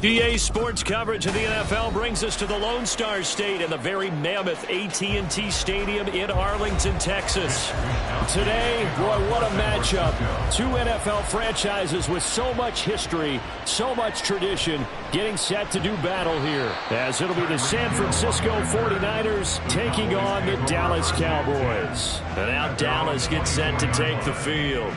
EA Sports coverage of the NFL brings us to the Lone Star State in the very mammoth AT&T Stadium in Arlington, Texas. Today, boy, what a matchup. Two NFL franchises with so much history, so much tradition, getting set to do battle here. As it'll be the San Francisco 49ers taking on the Dallas Cowboys. And now Dallas gets set to take the field.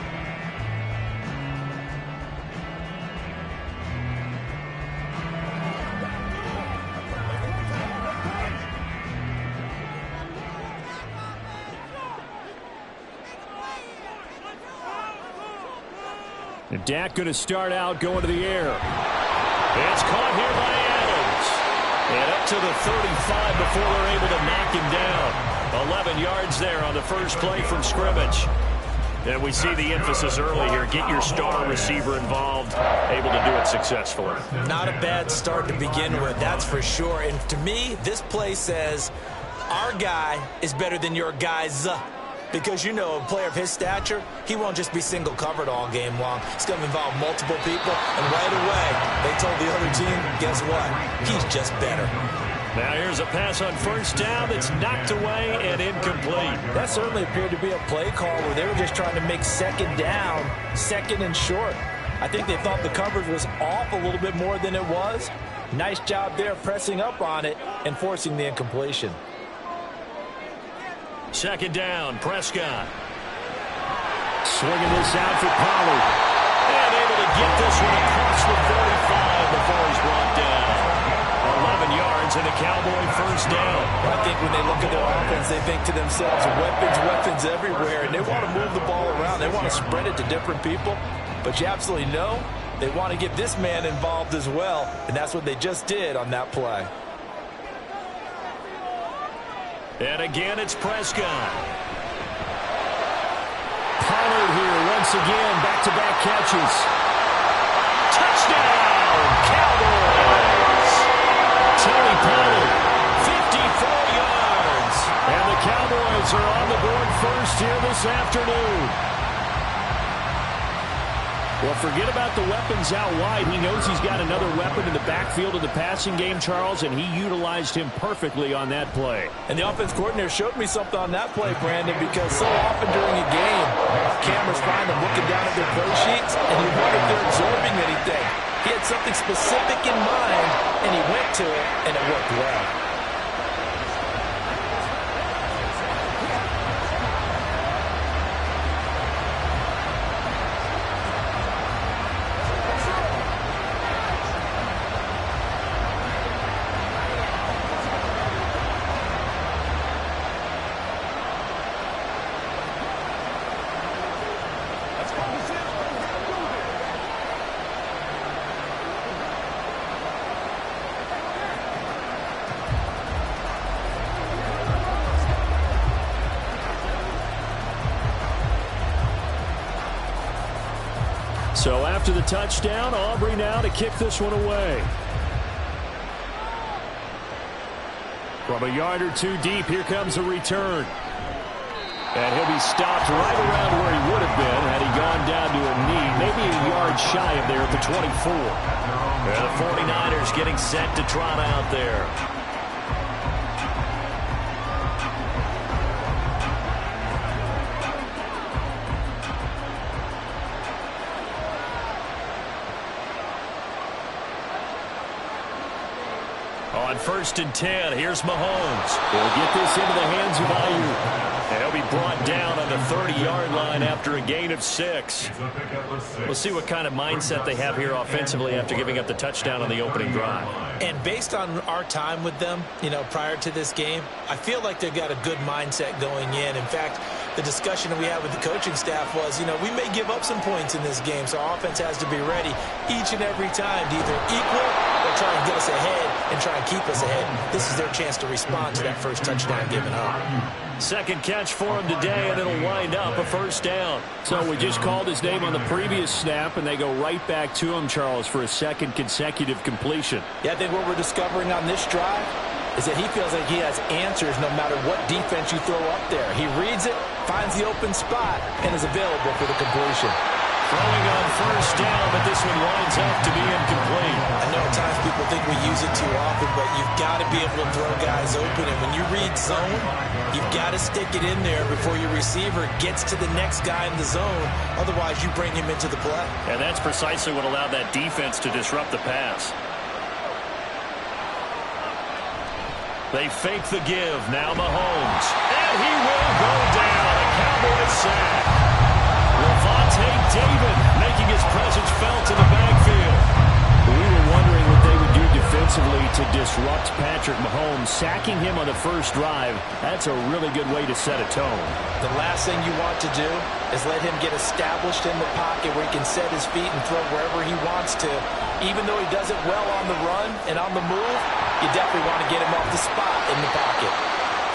And Dak going to start out going to the air. It's caught here by Adams. And up to the 35 before they're able to knock him down. 11 yards there on the first play from scrimmage. And we see the emphasis early here. Get your star receiver involved, able to do it successfully. Not a bad start to begin with, that's for sure. And to me, this play says our guy is better than your guy's. Because, you know, a player of his stature, he won't just be single covered all game long. It's going to involve multiple people. And right away, they told the other team, guess what? He's just better. Now here's a pass on first down that's knocked away and incomplete. That certainly appeared to be a play call where they were just trying to make second down, second and short. I think they thought the coverage was off a little bit more than it was. Nice job there pressing up on it and forcing the incompletion. Second down, Prescott. Swinging this out for Pollard. And able to get this one across the 45 before he's brought down. 11 yards and a Cowboy first down. I think when they look at their offense, they think to themselves, weapons everywhere. And they want to move the ball around. They want to spread it to different people. But you absolutely know they want to get this man involved as well. And that's what they just did on that play. And again, it's Prescott. Pollard here once again, back-to-back catches. Touchdown, Cowboys! Tony Pollard, 54 yards. And the Cowboys are on the board first here this afternoon. Well, forget about the weapons out wide. He knows he's got another weapon in the backfield of the passing game, Charles, and he utilized him perfectly on that play. And the offense coordinator showed me something on that play, Brandon, because so often during a game, cameras find them looking down at their play sheets, and you wonder if they're absorbing anything. He had something specific in mind, and he went to it, and it worked well. So after the touchdown, Aubrey now to kick this one away. From a yard or two deep, here comes a return. And he'll be stopped right around where he would have been had he gone down to a knee, maybe a yard shy of there at the 24. And the 49ers getting set to trot out there. 1st and 10. Here's Mahomes. He'll get this into the hands of Ayuk. And he'll be brought down on the 30-yard line after a gain of 6. We'll see what kind of mindset they have here offensively after giving up the touchdown on the opening drive. And based on our time with them, prior to this game, I feel like they've got a good mindset going in. In fact, the discussion we had with the coaching staff was, we may give up some points in this game, so our offense has to be ready each and every time to either equal or try and get us ahead and try and keep us ahead. This is their chance to respond to that first touchdown given up. Second catch for him today, and it'll wind up a 1st down. So we just called his name on the previous snap, and they go right back to him, Charles, for a second consecutive completion. Yeah, I think what we're discovering on this drive is that he feels like he has answers no matter what defense you throw up there. He reads it, finds the open spot, and is available for the completion. Throwing on 1st down, but this one winds up to be incomplete. I know at times people think we use it too often, but you've got to be able to throw guys open. And when you read zone, you've got to stick it in there before your receiver gets to the next guy in the zone. Otherwise, you bring him into the play. And that's precisely what allowed that defense to disrupt the pass. They fake the give. Now Mahomes. And he will go down. A Cowboys sack. Levante David making his presence felt in the backfield. We were wondering what they would do defensively to disrupt Patrick Mahomes. Sacking him on the first drive, that's a really good way to set a tone. The last thing you want to do is let him get established in the pocket where he can set his feet and throw wherever he wants to. Even though he does it well on the run and on the move, you definitely want to get him off the spot in the pocket.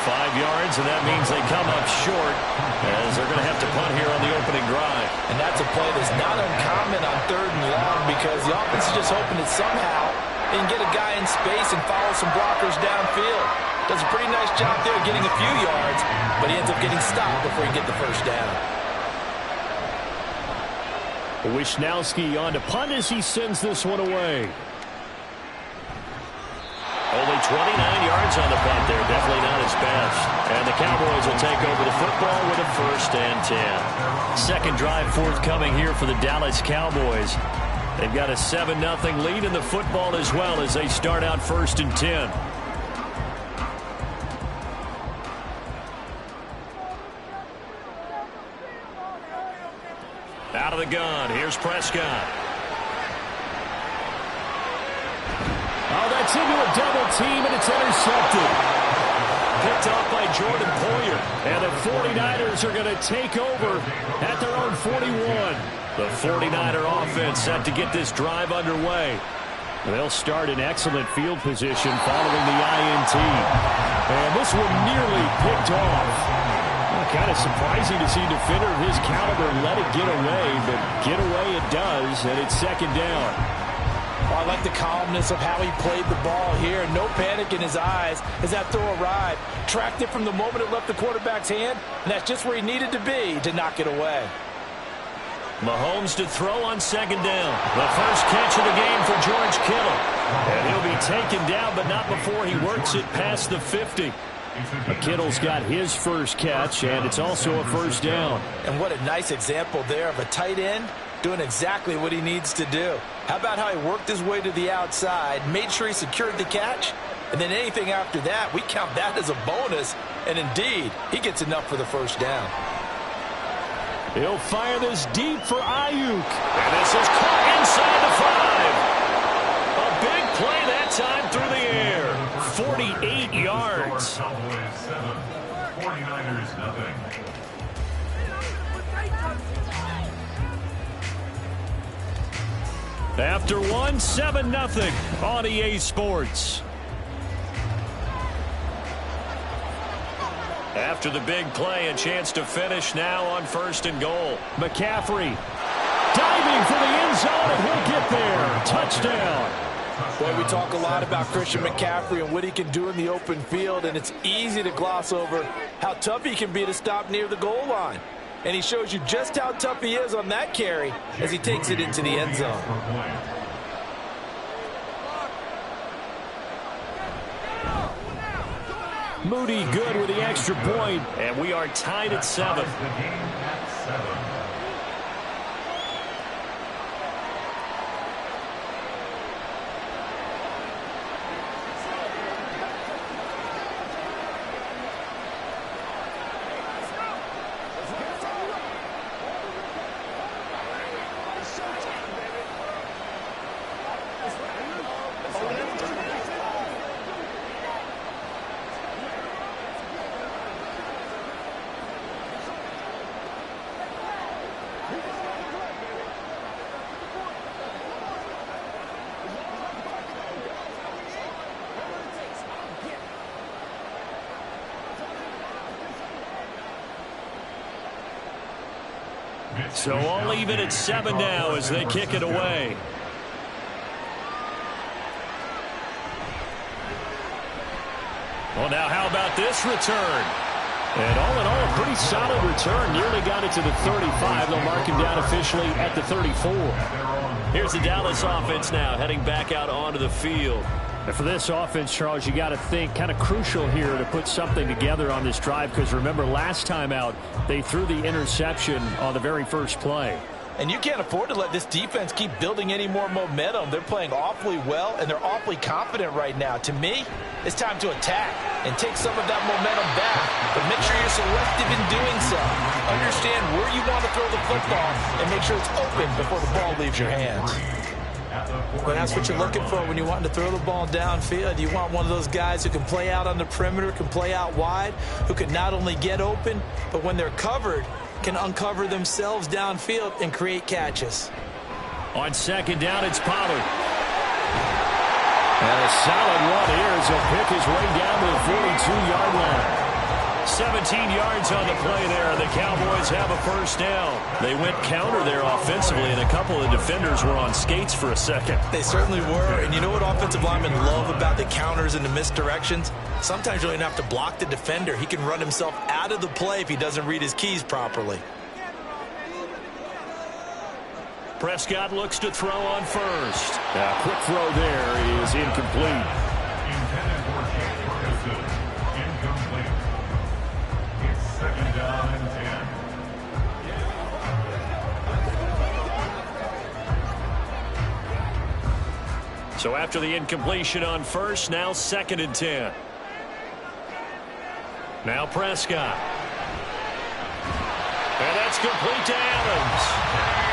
5 yards, and that means they come up short as they're going to have to punt here on the opening drive. And that's a play that's not uncommon on 3rd and long because the offense is just hoping that somehow they can get a guy in space and follow some blockers downfield. Does a pretty nice job there getting a few yards, but he ends up getting stopped before he get the 1st down. Wishnowski on to punt as he sends this one away. Only 29 yards on the punt there. Definitely not his best. And the Cowboys will take over the football with a 1st and 10. Second drive forthcoming here for the Dallas Cowboys. They've got a 7-0 lead in the football as well as they start out 1st and 10. Out of the gun. Here's Prescott. Oh, that's into a double team, and it's intercepted. Picked off by Jordan Poyer. And the 49ers are going to take over at their own 41. The 49er offense set to get this drive underway. They'll start in excellent field position following the INT. And this one nearly picked off. Well, kind of surprising to see a defender of his caliber let it get away, but get away it does, and it's 2nd down. Oh, I like the calmness of how he played the ball here. No panic in his eyes as that throw arrived. Tracked it from the moment it left the quarterback's hand, and that's just where he needed to be to knock it away. Mahomes to throw on 2nd down. The first catch of the game for George Kittle. And he'll be taken down, but not before he works it past the 50. Kittle's got his first catch, and it's also a 1st down. And what a nice example there of a tight end doing exactly what he needs to do. How about how he worked his way to the outside, made sure he secured the catch, and then anything after that, we count that as a bonus. And indeed, he gets enough for the 1st down. He'll fire this deep for Ayuk. And this is caught inside the 5. A big play that time through the air. 48 yards. 49ers nothing. After one, 7-0 on EA Sports. After the big play, a chance to finish now on 1st and goal. McCaffrey diving for the end zone, and he'll get there. Touchdown. Boy, we talk a lot about Christian McCaffrey and what he can do in the open field, and it's easy to gloss over how tough he can be to stop near the goal line. And he shows you just how tough he is on that carry as he takes it into the end zone. Moody good with the extra point, and we are tied at 7. So all even at 7 now as they kick it away. Well, now how about this return? And all in all, a pretty solid return. Nearly got it to the 35. They'll mark him down officially at the 34. Here's the Dallas offense now heading back out onto the field. And for this offense, Charles, you got to think kind of crucial here to put something together on this drive, because remember last time out they threw the interception on the very first play. And you can't afford to let this defense keep building any more momentum. They're playing awfully well, and they're awfully confident right now. To me, it's time to attack and take some of that momentum back. But make sure you're selective in doing so. Understand where you want to throw the football and make sure it's open before the ball leaves your hands. Well, that's what you're looking for when you're wanting to throw the ball downfield. You want one of those guys who can play out on the perimeter, can play out wide, who can not only get open, but when they're covered, can uncover themselves downfield and create catches. On second down, it's Pollard. And a solid run here as he'll pick his way down to the 42-yard line. 17 yards on the play there, and the Cowboys have a first down. They went counter there offensively, and a couple of defenders were on skates for a second. They certainly were, and you know what offensive linemen love about the counters and the misdirections? Sometimes you don't even have to block the defender. He can run himself out of the play if he doesn't read his keys properly. Prescott looks to throw on first. A quick throw there is incomplete. So after the incompletion on first, now 2nd and 10. Now Prescott. And that's complete to Adams.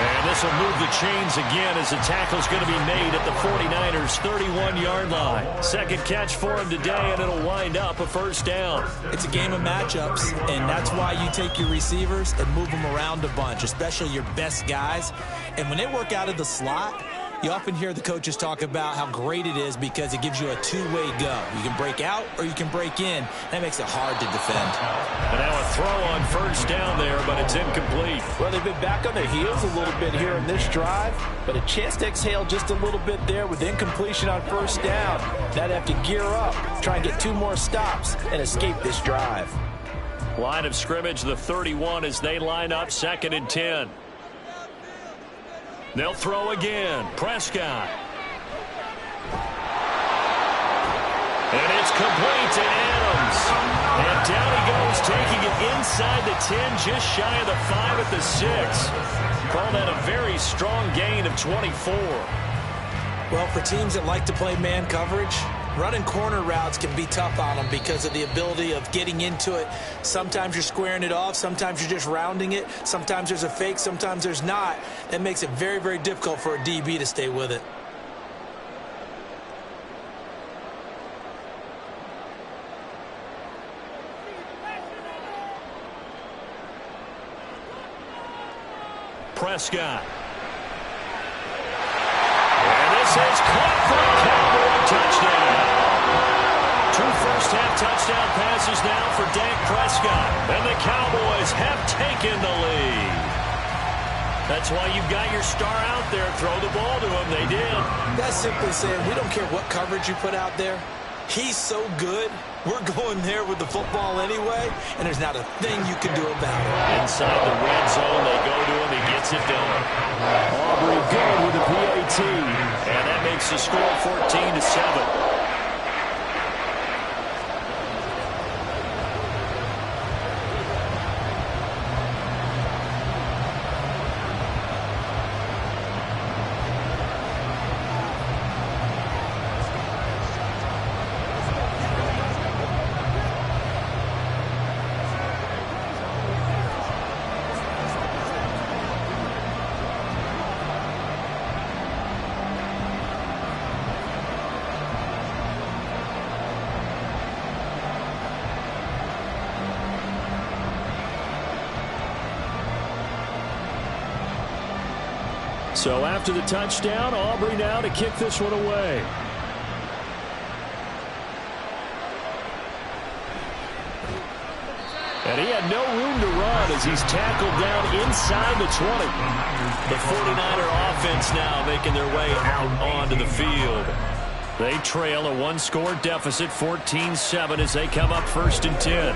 And this will move the chains again as the tackle's going to be made at the 49ers' 31-yard line. Second catch for him today, and it'll wind up a first down. It's a game of matchups, and that's why you take your receivers and move them around a bunch, especially your best guys. And when they work out of the slot, you often hear the coaches talk about how great it is because it gives you a two-way go. You can break out or you can break in. That makes it hard to defend. And now a throw on first down there, but it's incomplete. Well, they've been back on their heels a little bit here in this drive, but a chance to exhale just a little bit there with incompletion on first down. Now they have to gear up, try and get 2 more stops, and escape this drive. Line of scrimmage, the 31 as they line up 2nd and 10. They'll throw again. Prescott. And it's complete to Adams. And down he goes, taking it inside the 10, just shy of the 5 at the 6. Call that a very strong gain of 24. Well, for teams that like to play man coverage, running corner routes can be tough on them because of the ability of getting into it. Sometimes you're squaring it off. Sometimes you're just rounding it. Sometimes there's a fake. Sometimes there's not. That makes it very, very difficult for a DB to stay with it. Prescott. And this is caught for a Cowboy touchdown. 2 first-half touchdown passes now for Dak Prescott. And the Cowboys have taken the lead. That's why you've got your star out there. Throw the ball to him. They did. That's simply saying we don't care what coverage you put out there. He's so good, we're going there with the football anyway, and there's not a thing you can do about it. Inside the red zone, they go to him. He gets it done. Aubrey good with the PAT. And that makes the score 14-7. So after the touchdown, Aubrey now to kick this one away. And he had no room to run as he's tackled down inside the 20. The 49er offense now making their way out onto the field. They trail a one-score deficit, 14-7, as they come up 1st and 10.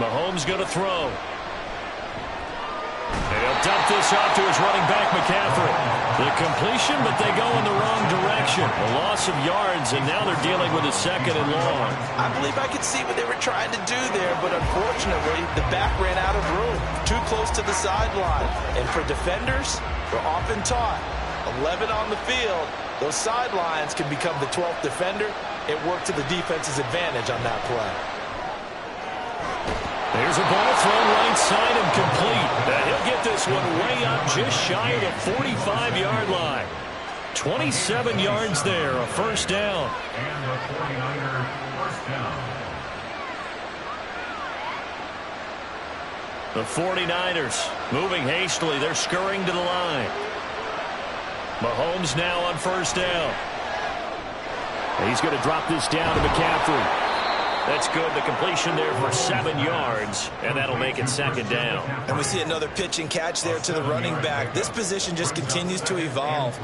Mahomes going to throw. And he'll dump this off to his running back, McCaffrey. The completion, but they go in the wrong direction. A loss of yards, and now they're dealing with a 2nd and long. I believe I could see what they were trying to do there, but unfortunately, the back ran out of room. Too close to the sideline. And for defenders, we're often taught, 11 on the field, those sidelines can become the 12th defender. It worked to the defense's advantage on that play. There's a ball thrown right side and complete. And he'll get this one way up just shy of the 45-yard line. 27 yards there, a 1st down. And the 49er first down. The 49ers moving hastily. They're scurrying to the line. Mahomes now on 1st down. He's going to drop this down to McCaffrey. That's good. The completion there for 7 yards, and that'll make it 2nd down. And we see another pitch and catch there to the running back. This position just continues to evolve.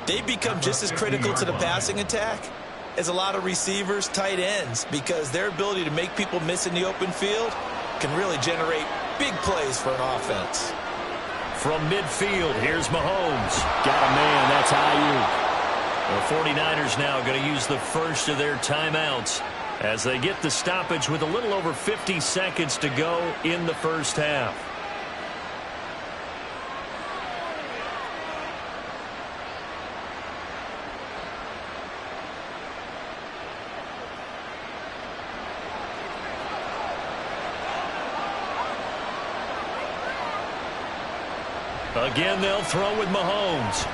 They become just as critical to the passing attack as a lot of receivers, tight ends, because their ability to make people miss in the open field can really generate big plays for an offense. From midfield, here's Mahomes. Got a man. That's Ayuk. The 49ers now going to use the first of their timeouts as they get the stoppage with a little over 50 seconds to go in the 1st half. Again, they'll throw with Mahomes.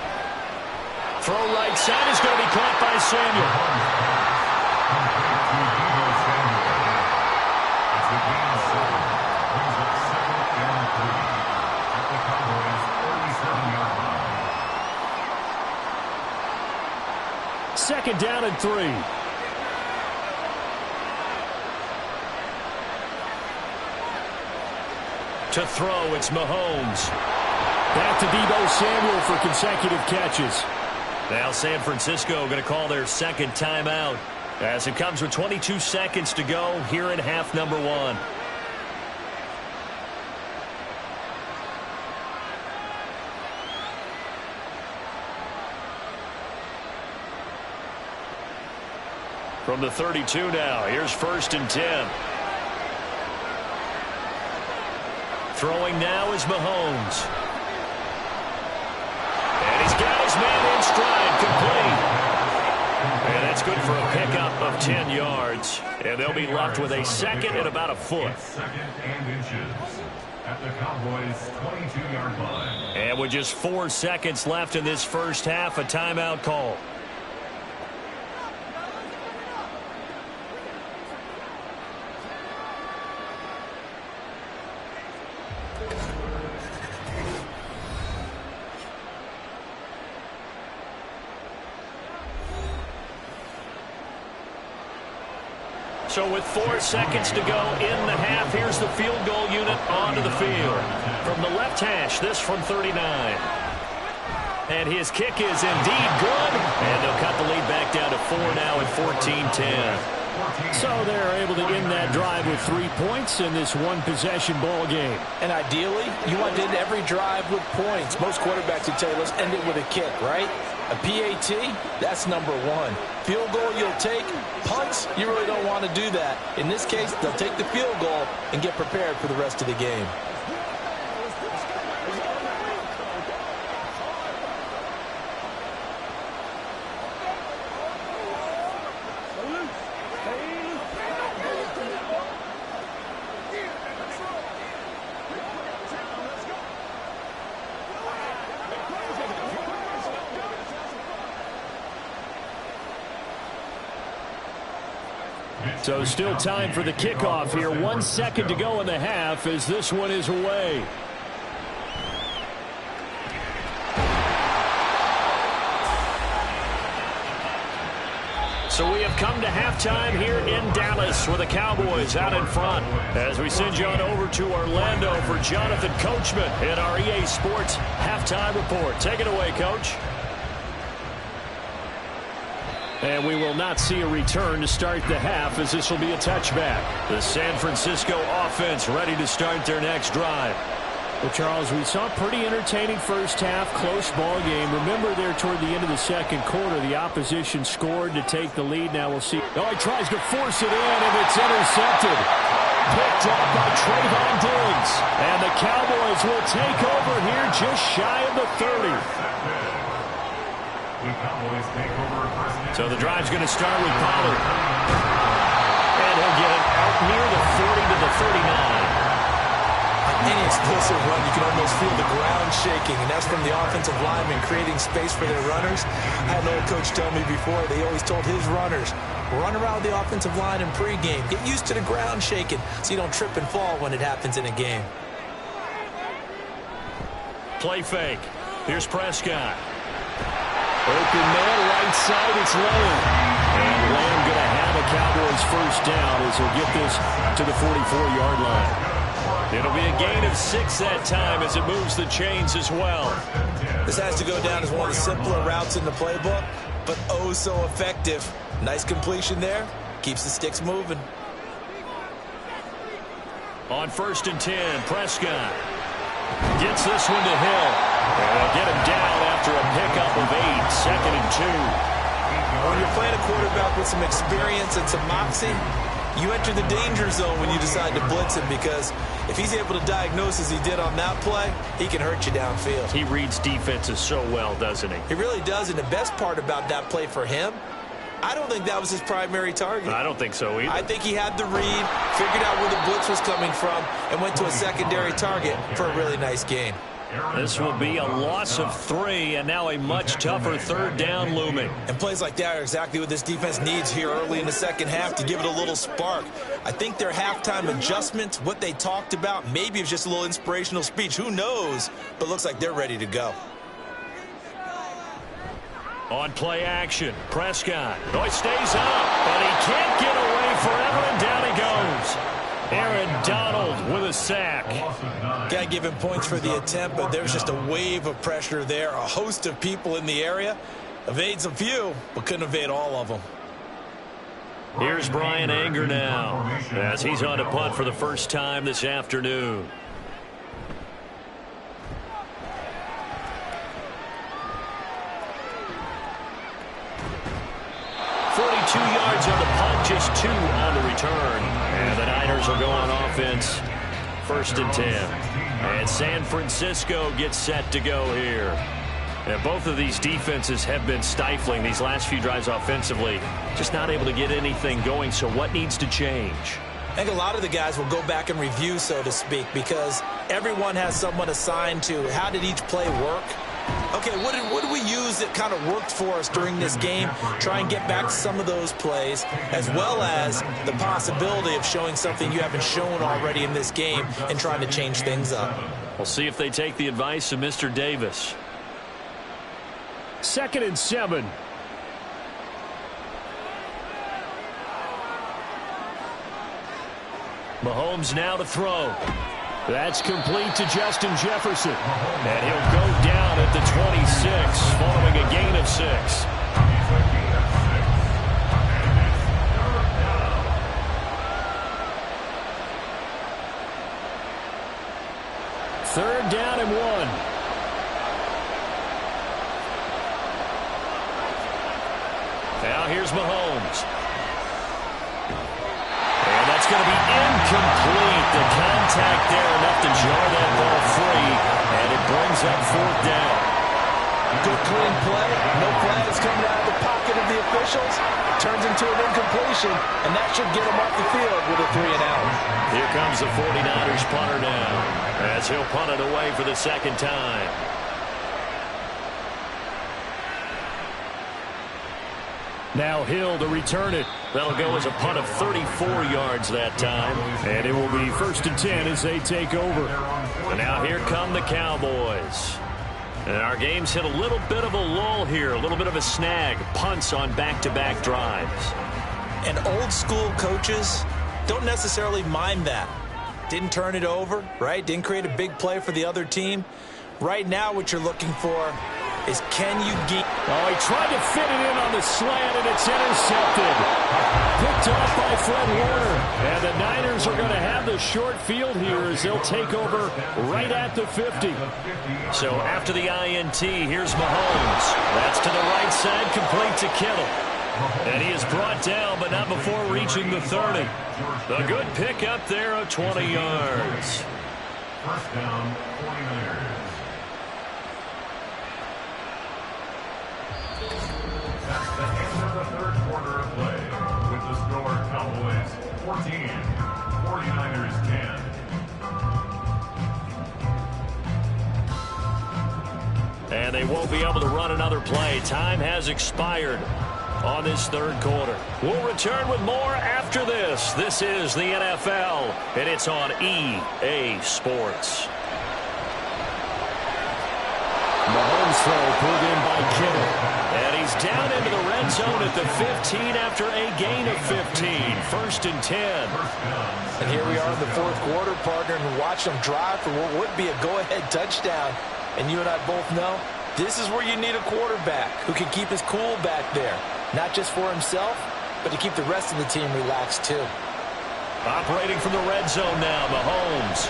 Throw right side is going to be caught by Samuel. Second down and 3. To throw, it's Mahomes. Back to Deebo Samuel for consecutive catches. Now San Francisco going to call their 2nd timeout as it comes with 22 seconds to go here in half number 1. From the 32 now, here's 1st and 10. Throwing now is Mahomes. And he's got his man in stride, complete. And that's good for a pickup of 10 yards. And they'll be left with a 2nd and about a foot. 2nd and inches at the Cowboys' 22-yard line. And with just 4 seconds left in this 1st half, a timeout call. So with 4 seconds to go in the half, here's the field goal unit onto the field. From the left hash, this from 39. And his kick is indeed good. And they'll cut the lead back down to 4 now at 14-10. So they're able to end that drive with 3 points in this one-possession ball game. And ideally, you want to end every drive with points. Most quarterbacks would tell you, let's end it with a kick, right? A PAT, that's number 1. Field goal you'll take. Punts, you really don't want to do that. In this case, they'll take the field goal and get prepared for the rest of the game. So still time for the kickoff here. 1 second to go in the half as this one is away. So we have come to halftime here in Dallas with the Cowboys out in front. As we send you on over to Orlando for Jonathan Coachman in our EA Sports Halftime Report. Take it away, Coach. And we will not see a return to start the half, as this will be a touchback. The San Francisco offense ready to start their next drive. Well, Charles, we saw a pretty entertaining first half, close ball game. Remember there toward the end of the second quarter, the opposition scored to take the lead. Now we'll see. Oh, he tries to force it in, and it's intercepted. Picked up by Trayvon Diggs. And the Cowboys will take over here just shy of the 30. So the drive's going to start with Pollard. And he'll get it out near the 40 to the 39. Any explosive run, you can almost feel the ground shaking, and that's from the offensive linemen creating space for their runners. I had an old coach tell me before, they always told his runners, run around the offensive line in pregame. Get used to the ground shaking so you don't trip and fall when it happens in a game. Play fake. Here's Prescott. Open man, right side, it's Lamb. And Lamb going to have a Cowboys first down as he'll get this to the 44-yard line. It'll be a gain of 6 that time as it moves the chains as well. This has to go down as one of the simpler routes in the playbook, but oh so effective. Nice completion there. Keeps the sticks moving. On 1st and 10, Prescott gets this one to Hill. And they'll get him down after a pickup of 8, 2nd and 2. When you're playing a quarterback with some experience and some moxie, you enter the danger zone when you decide to blitz him, because if he's able to diagnose as he did on that play, he can hurt you downfield. He reads defenses so well, doesn't he? He really does, and the best part about that play for him, I don't think that was his primary target. I don't think so either. I think he had the read, figured out where the blitz was coming from, and went to a secondary target for a really nice gain. This will be a loss of 3, and now a much tougher 3rd down looming. And plays like that are exactly what this defense needs here early in the second half to give it a little spark. I think their halftime adjustment, what they talked about, maybe it's just a little inspirational speech. Who knows? But looks like they're ready to go. On play action, Prescott. Oh, he stays up, but he can't get away forever, and down he goes. Aaron Donald with a sack. Got to give him points for the attempt, but there's just a wave of pressure there. A host of people in the area. Evades a few, but couldn't evade all of them. Here's Brian Anger now, as he's on a punt for the first time this afternoon. Yards on the punt, just 2 on the return. And the Niners will go on offense, 1st and 10. And San Francisco gets set to go here. And both of these defenses have been stifling these last few drives offensively. Just not able to get anything going, so what needs to change? I think a lot of the guys will go back and review, so to speak, because everyone has someone assigned to how did each play work. Okay, what did we use that kind of worked for us during this game? Try and get back to some of those plays, as well as the possibility of showing something you haven't shown already in this game and trying to change things up. We'll see if they take the advice of Mr. Davis. 2nd and 7. Mahomes now to throw. That's complete to Justin Jefferson. And he'll go down at the 26, following a gain of 6. Third down and 1. Now here's Mahomes. And that's going to be incomplete. The contact there enough to jar that ball free, and it brings up 4th down. Good clean play. No flags coming out of the pocket of the officials. Turns into an incompletion, and that should get him off the field with a 3 and out. Here comes the 49ers punter now, as he'll punt it away for the 2nd time. Now Hill to return it. That'll go as a punt of 34 yards that time. And it will be 1st and 10 as they take over. And now here come the Cowboys. And our game's hit a little bit of a lull here, a little bit of a snag. Punts on back-to-back drives. And old school coaches don't necessarily mind that. Didn't turn it over, right? Didn't create a big play for the other team. Right now what you're looking for is can you get... Oh, he tried to fit it in on the slant, and it's intercepted. Picked off by Fred Warner. And the Niners are going to have the short field here as they'll take over right at the 50. So after the INT, here's Mahomes. That's to the right side, complete to Kittle. And he is brought down, but not before reaching the 30. A good pickup there of 20 yards. First down, 49ers. That's the end of the third quarter of play, with the score Cowboys 14, 49ers 10. And they won't be able to run another play. Time has expired on this third quarter. We'll return with more after this. This is the NFL, and it's on EA Sports. Mahomes throw pulled in by Kittle. And he's down into the red zone at the 15 after a gain of 15. First and 10. And here we are in the fourth quarter, partner, and watch them drive for what would be a go-ahead touchdown. And you and I both know this is where you need a quarterback who can keep his cool back there. Not just for himself, but to keep the rest of the team relaxed too. Operating from the red zone now, Mahomes.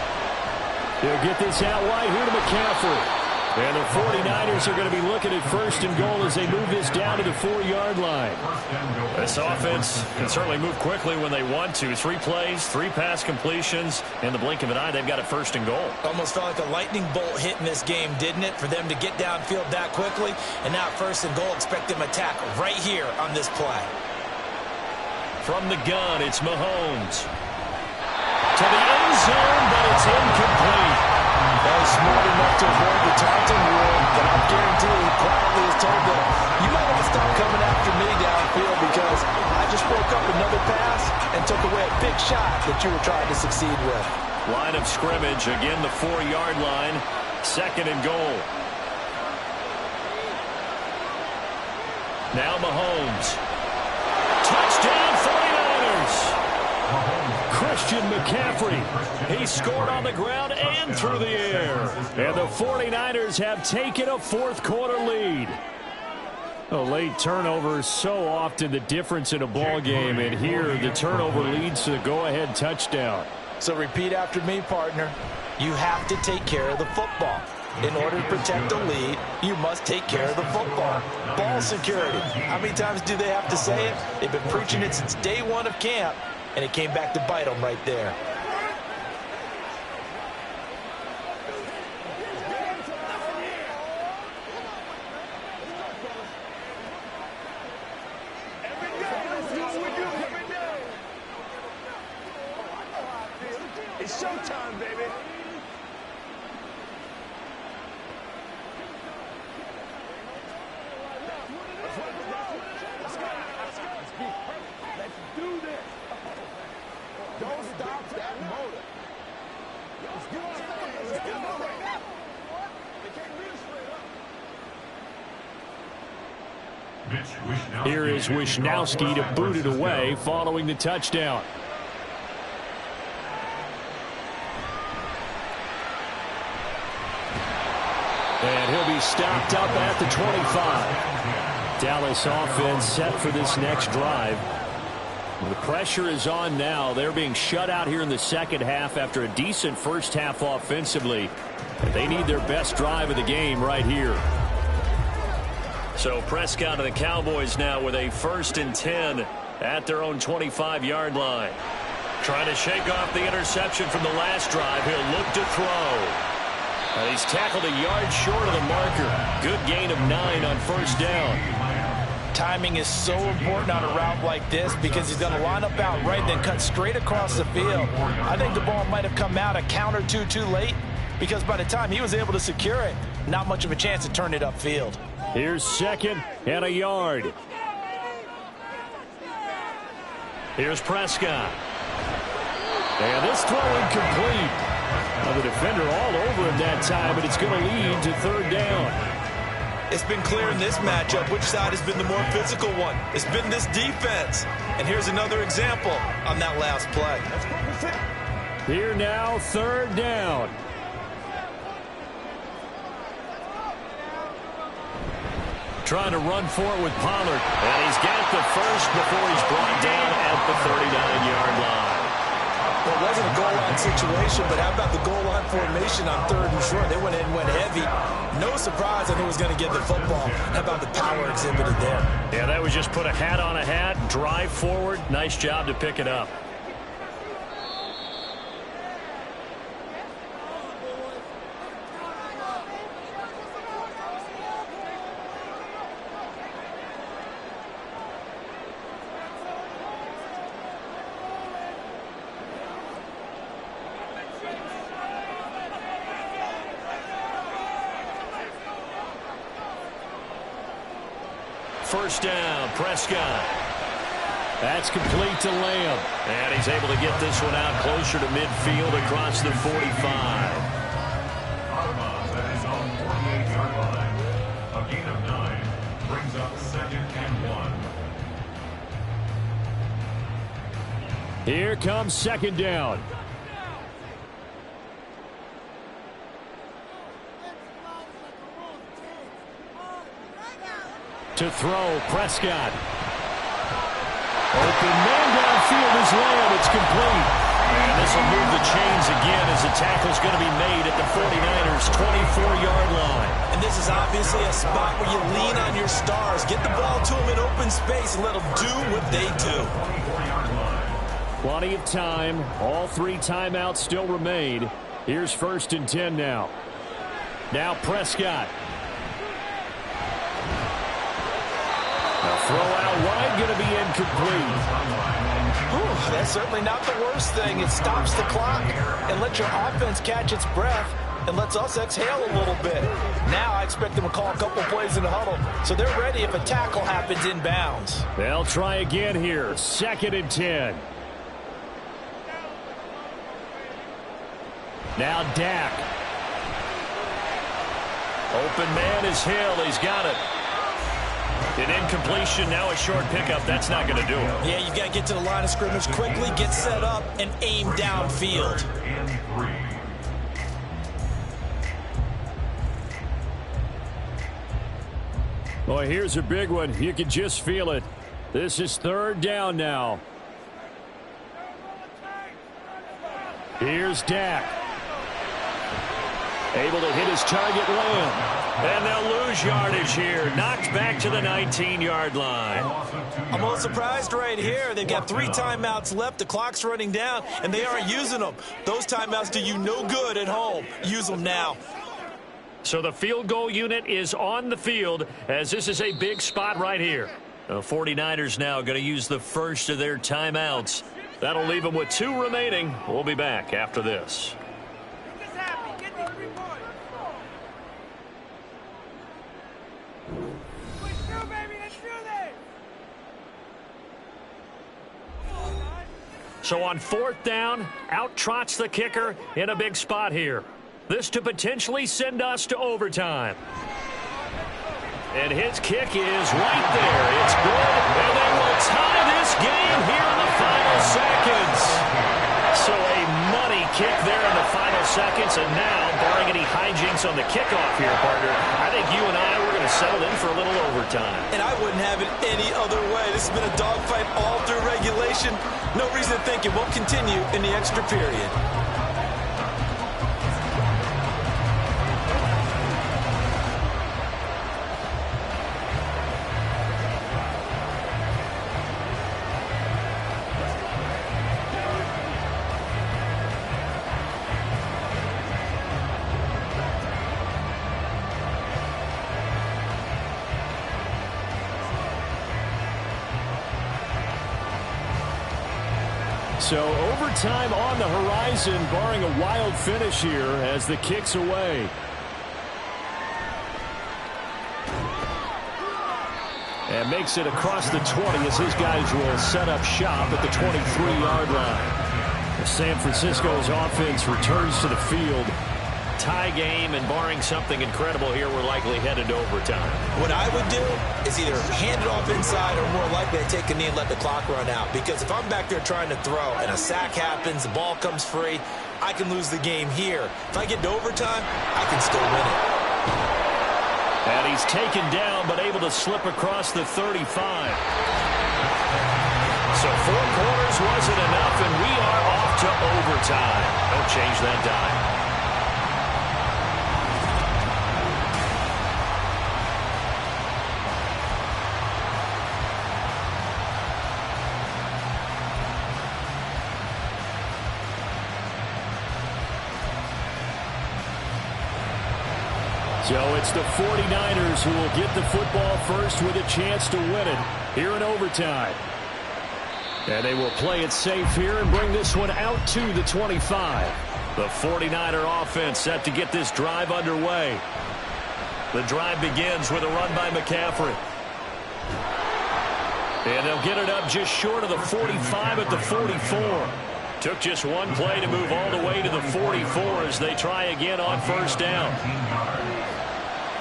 He'll get this out wide here to McCaffrey. And the 49ers are going to be looking at first and goal as they move this down to the 4-yard line. This offense can certainly move quickly when they want to. 3 plays, 3 pass completions. In the blink of an eye, they've got it first and goal. Almost felt like a lightning bolt hit in this game, didn't it? For them to get downfield that quickly. And now first and goal, expect them to attack right here on this play. From the gun, it's Mahomes. To the end zone, but it's incomplete. That was smart enough to avoid the taunting rule, but I guarantee he quietly has told them, you might want to stop coming after me downfield because I just broke up another pass and took away a big shot that you were trying to succeed with. Line of scrimmage, again the 4-yard line, second and goal. Now Mahomes. Touchdown 49ers! Christian McCaffrey. He scored on the ground and through the air. And the 49ers have taken a fourth quarter lead. A late turnover is so often the difference in a ball game, and here the turnover leads to the go-ahead touchdown. So repeat after me, partner. You have to take care of the football. In order to protect the lead, you must take care of the football. Ball security. How many times do they have to say it? They've been preaching it since day one of camp. And it came back to bite them right there. It's showtime, baby. Let's do this. Don't stop that motor. Let's get on the Let's get on the They can't reach straight up. Here is Wishnowski to boot it away following the touchdown. And he'll be stopped up at the 25. Dallas offense set for this next drive. The pressure is on now. They're being shut out here in the second half after a decent first half offensively. They need their best drive of the game right here. So Prescott and the Cowboys now with a 1st and 10 at their own 25-yard line. Trying to shake off the interception from the last drive. He'll look to throw. And he's tackled a yard short of the marker. Good gain of 9 on first down. Timing is so important on a route like this because he's going to line up out right, then cut straight across the field. I think the ball might have come out a count or two too late because by the time he was able to secure it, not much of a chance to turn it upfield. Here's 2nd and a yard. Here's Prescott. And this throw incomplete. Well, the defender all over him that time, but it's going to lead to third down. It's been clear in this matchup which side has been the more physical one. It's been this defense. And here's another example on that last play. Here now, third down. Trying to run for it with Pollard. And he's got the first before he's brought down at the 39-yard line. Well, it wasn't a goal line situation, but how about the goal line formation on third and short? They went in, went heavy. No surprise on who was going to get the football. How about the power exhibited there? Yeah, that was just put a hat on a hat, drive forward. Nice job to pick it up. First down, Prescott. That's complete to Lamb. And he's able to get this one out closer to midfield across the 45. Out of bounds at his own 48-yard line. A gain of 9 brings up 2nd and 1. Here comes second down. To throw, Prescott. Open man downfield is Lamb. It's complete. And this will move the chains again as the tackle's going to be made at the 49ers' 24-yard line. And this is obviously a spot where you lean on your stars. Get the ball to them in open space and let them do what they do. Plenty of time. All 3 timeouts still remain. Here's 1st and 10 now. Now Prescott. Throw out wide, going to be incomplete. That's certainly not the worst thing. It stops the clock and lets your offense catch its breath and lets us exhale a little bit. Now I expect them to call a couple plays in the huddle, so they're ready if a tackle happens inbounds. They'll try again here. 2nd and 10. Now Dak. Open man is Hill. He's got it. An incompletion, now a short pickup. That's not going to do it. Yeah, you've got to get to the line of scrimmage quickly, get set up, and aim downfield. Boy, here's a big one. You can just feel it. This is third down now. Here's Dak. Able to hit his target, Lamb. And they'll lose yardage here. Knocked back to the 19-yard line. I'm a little surprised right here. They've got 3 timeouts left. The clock's running down, and they aren't using them. Those timeouts do you no good at home. Use them now. So the field goal unit is on the field as this is a big spot right here. The 49ers now going to use the first of their timeouts. That'll leave them with 2 remaining. We'll be back after this. So on 4th down, out trots the kicker in a big spot here. This to potentially send us to overtime. And his kick is right there. It's good, and they will tie this game here in the final seconds. So a money kick there in the final seconds, and now, barring any hijinks on the kickoff here, partner, I think you and I were going to settle in for a little overtime. And I wouldn't have it any other way. This has been a dogfight all through regulation. No reason to think it won't continue in the extra period. So overtime on the horizon, barring a wild finish here as the kick's away. And makes it across the 20 as his guys will set up shop at the 23-yard line. San Francisco's offense returns to the field. Tie game, and barring something incredible here, we're likely headed to overtime. What I would do is either hand it off inside or more likely to take a knee and let the clock run out. Because if I'm back there trying to throw and a sack happens, the ball comes free, I can lose the game here. If I get to overtime, I can still win it. And he's taken down but able to slip across the 35. So 4 quarters wasn't enough, and we are off to overtime. Don't change that dime. So it's the 49ers who will get the football first with a chance to win it here in overtime. And they will play it safe here and bring this one out to the 25. The 49er offense set to get this drive underway. The drive begins with a run by McCaffrey. And they'll get it up just short of the 45 at the 44. Took just one play to move all the way to the 44 as they try again on first down.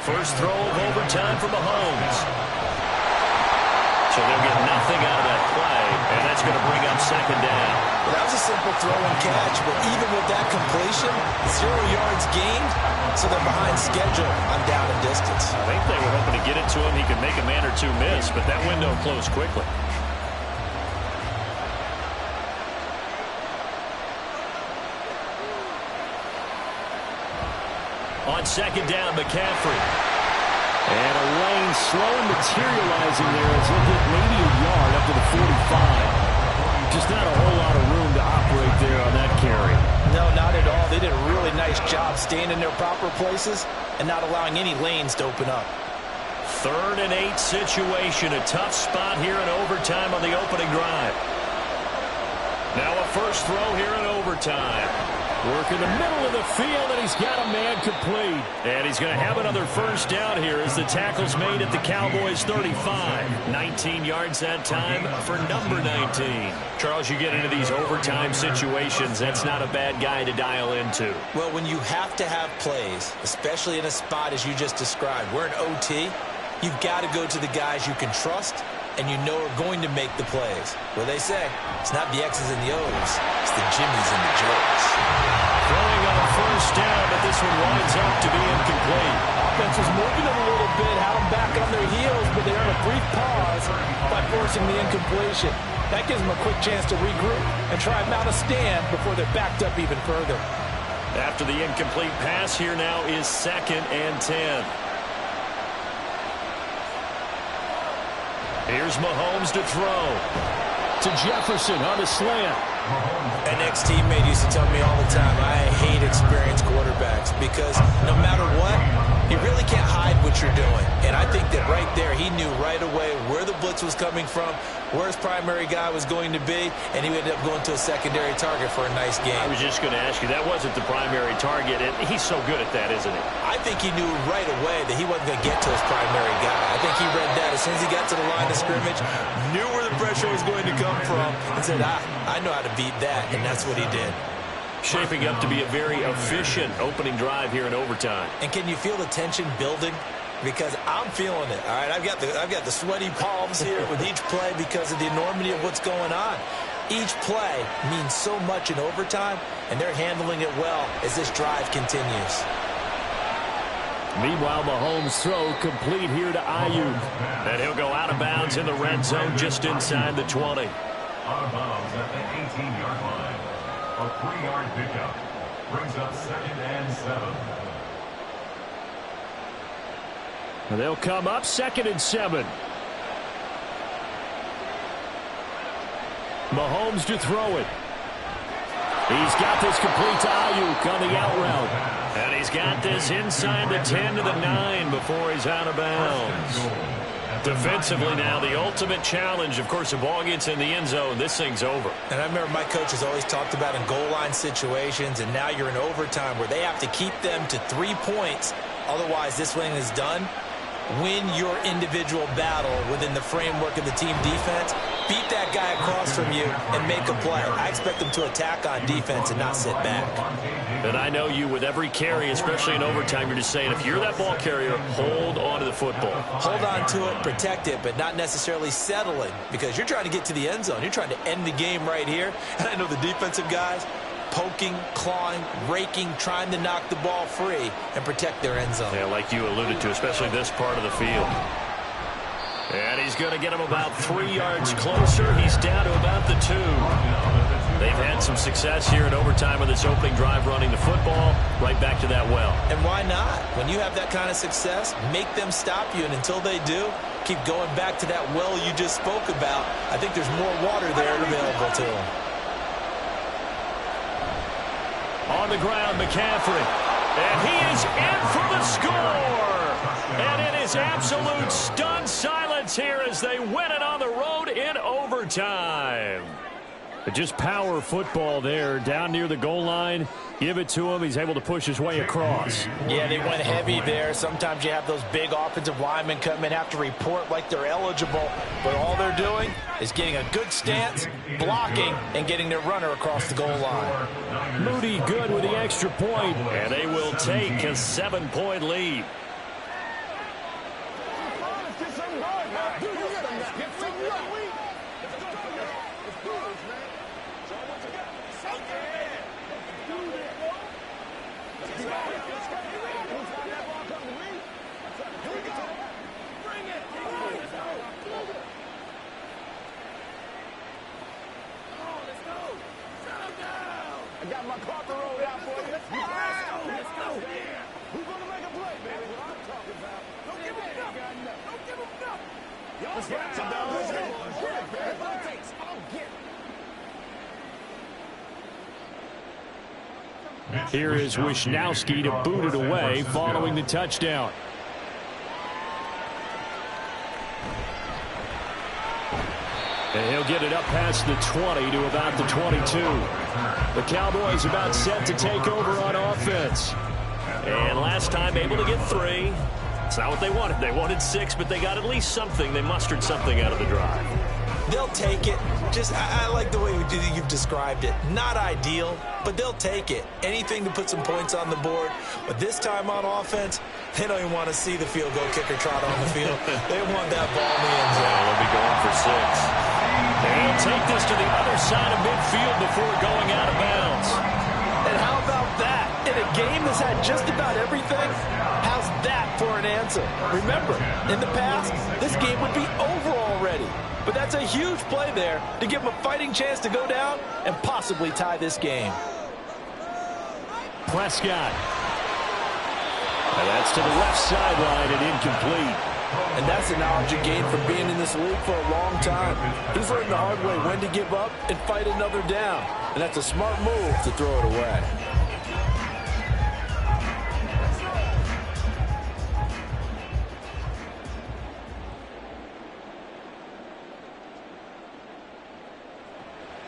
First throw of overtime for Mahomes. So they'll get nothing out of that play, and that's going to bring up second down. Well, that was a simple throw and catch, but even with that completion, 0 yards gained, so they're behind schedule on down and distance. I think they were hoping to get it to him. He could make a man or two miss, but that window closed quickly. On second down, McCaffrey. And a lane slow materializing there as he'll get maybe a yard up to the 45. Just not a whole lot of room to operate there on that carry. No, not at all. They did a really nice job staying in their proper places and not allowing any lanes to open up. 3rd and 8 situation. A tough spot here in overtime on the opening drive. Now a first throw here in overtime. Work in the middle of the field, and he's got a man complete. And he's going to have another first down here as the tackle's made at the Cowboys' 35. 19 yards that time for number 19. Charles, you get into these overtime situations, that's not a bad guy to dial into. Well, when you have to have plays, especially in a spot as you just described, we're in OT, you've got to go to the guys you can trust and you know are going to make the plays. Well, they say it's not the X's and the O's, it's the Jimmies and the Joes. Throwing on first down, but this one winds up to be incomplete. Offense was moving them a little bit, had them back on their heels, but they earned a brief pause by forcing the incompletion. That gives them a quick chance to regroup and try and mount a stand before they're backed up even further. After the incomplete pass, here now is 2nd and 10. Here's Mahomes to throw. To Jefferson on the slant. An ex-teammate used to tell me all the time, I hate experienced quarterbacks because no matter what, you really can't hide what you're doing. And I think that right there, he knew right away where the blitz was coming from, where his primary guy was going to be, and he ended up going to a secondary target for a nice game. I was just going to ask you, that wasn't the primary target, and he's so good at that, isn't he? I think he knew right away that he wasn't going to get to his primary guy. I think he read that as soon as he got to the line of scrimmage, knew where the pressure was going to come from, and said, I know how to beat that, and that's what he did. Shaping up to be a very efficient opening drive here in overtime. And can you feel the tension building? Because I'm feeling it. All right, I've got the sweaty palms here with each play because of the enormity of what's going on. Each play means so much in overtime, and they're handling it well as this drive continues. Meanwhile, Mahomes' throw complete here to Ayuk. And he'll go out of bounds in the red zone just inside the 20. Out of bounds at the 18-yard line. A 3-yard pickup brings up 2nd and 7. And they'll come up 2nd and 7. Mahomes to throw it. He's got this complete to Ayuk on the out route. And he's got this inside the 10 to the 9 before he's out of bounds. Defensively now, the ultimate challenge. Of course, the ball gets in the end zone, this thing's over. And I remember my coach has always talked about in goal line situations, and now you're in overtime where they have to keep them to 3 points. Otherwise, this thing is done. win your individual battle within the framework of the team defense, beat that guy across from you and make a play. I expect them to attack on defense and not sit back. And I know you, with every carry, especially in overtime, you're just saying, if you're that ball carrier, hold on to the football. Hold on to it, protect it, but not necessarily settling, because you're trying to get to the end zone. You're trying to end the game right here. And I know the defensive guys poking, clawing, raking, trying to knock the ball free and protect their end zone. Yeah, like you alluded to, especially this part of the field. And he's going to get him about 3 yards closer. He's down to about the 2. They've had some success here in overtime with this opening drive running the football right back to that well. And why not? When you have that kind of success, make them stop you. And until they do, keep going back to that well you just spoke about. I think there's more water there available to them. On the ground, McCaffrey. And he is in for the score. And it is absolute stunned silence here as they win it on the road in overtime. But just power football there down near the goal line. Give it to him. He's able to push his way across. Yeah, they went heavy there. Sometimes you have those big offensive linemen come in, have to report like they're eligible. But all they're doing is getting a good stance, blocking, and getting their runner across the goal line. Moody good with the extra point, and they will take a 7-point lead. I got my carpet rolled out for you. Let's go. Who's going to make a play, baby? What I'm talking about. Don't give him nothing. Don't give him nothing. Y'all get some dogs. Get what it takes. I'll get. Here is Wisnowski to boot it away following the touchdown. And he'll get it up past the 20 to about the 22. The Cowboys about set to take over on offense. And last time able to get 3. It's not what they wanted. They wanted 6, but they got at least something. They mustered something out of the drive. They'll take it. I like the way you've described it. Not ideal, but they'll take it. Anything to put some points on the board. But this time on offense, they don't even want to see the field goal kicker trot on the field. They want that ball in the end zone. Yeah, they'll be going for 6. They'll take this to the other side of midfield before going out of bounds. And how about that? In a game that's had just about everything, how's that for an answer? Remember, in the past, this game would be over already. But that's a huge play there to give them a fighting chance to go down and possibly tie this game. Prescott. And that's to the left sideline and incomplete. And that's the knowledge you gain from being in this league for a long time. He's learned the hard way when to give up and fight another down. And that's a smart move to throw it away.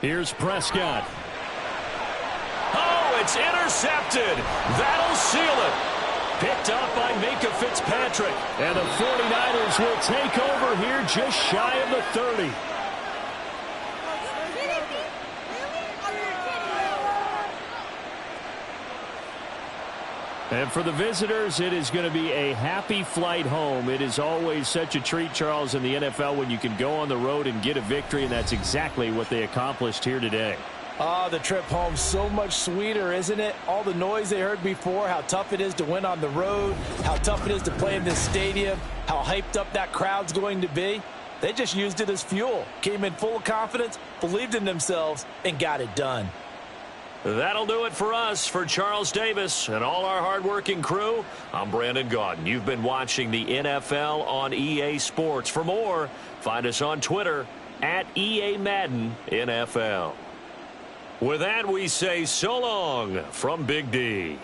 Here's Prescott. Oh, it's intercepted. That'll seal it. Picked up by Minkah Fitzpatrick. And the 49ers will take over here just shy of the 30. And for the visitors, it is going to be a happy flight home. It is always such a treat, Charles, in the NFL when you can go on the road and get a victory, and that's exactly what they accomplished here today. The trip home so much sweeter, isn't it? All the noise they heard before, how tough it is to win on the road, how tough it is to play in this stadium, how hyped up that crowd's going to be. They just used it as fuel, came in full of confidence, believed in themselves, and got it done. That'll do it for us. For Charles Davis and all our hardworking crew, I'm Brandon Gaudin. You've been watching the NFL on EA Sports. For more, find us on Twitter at EA Madden NFL. With that, we say so long from Big D.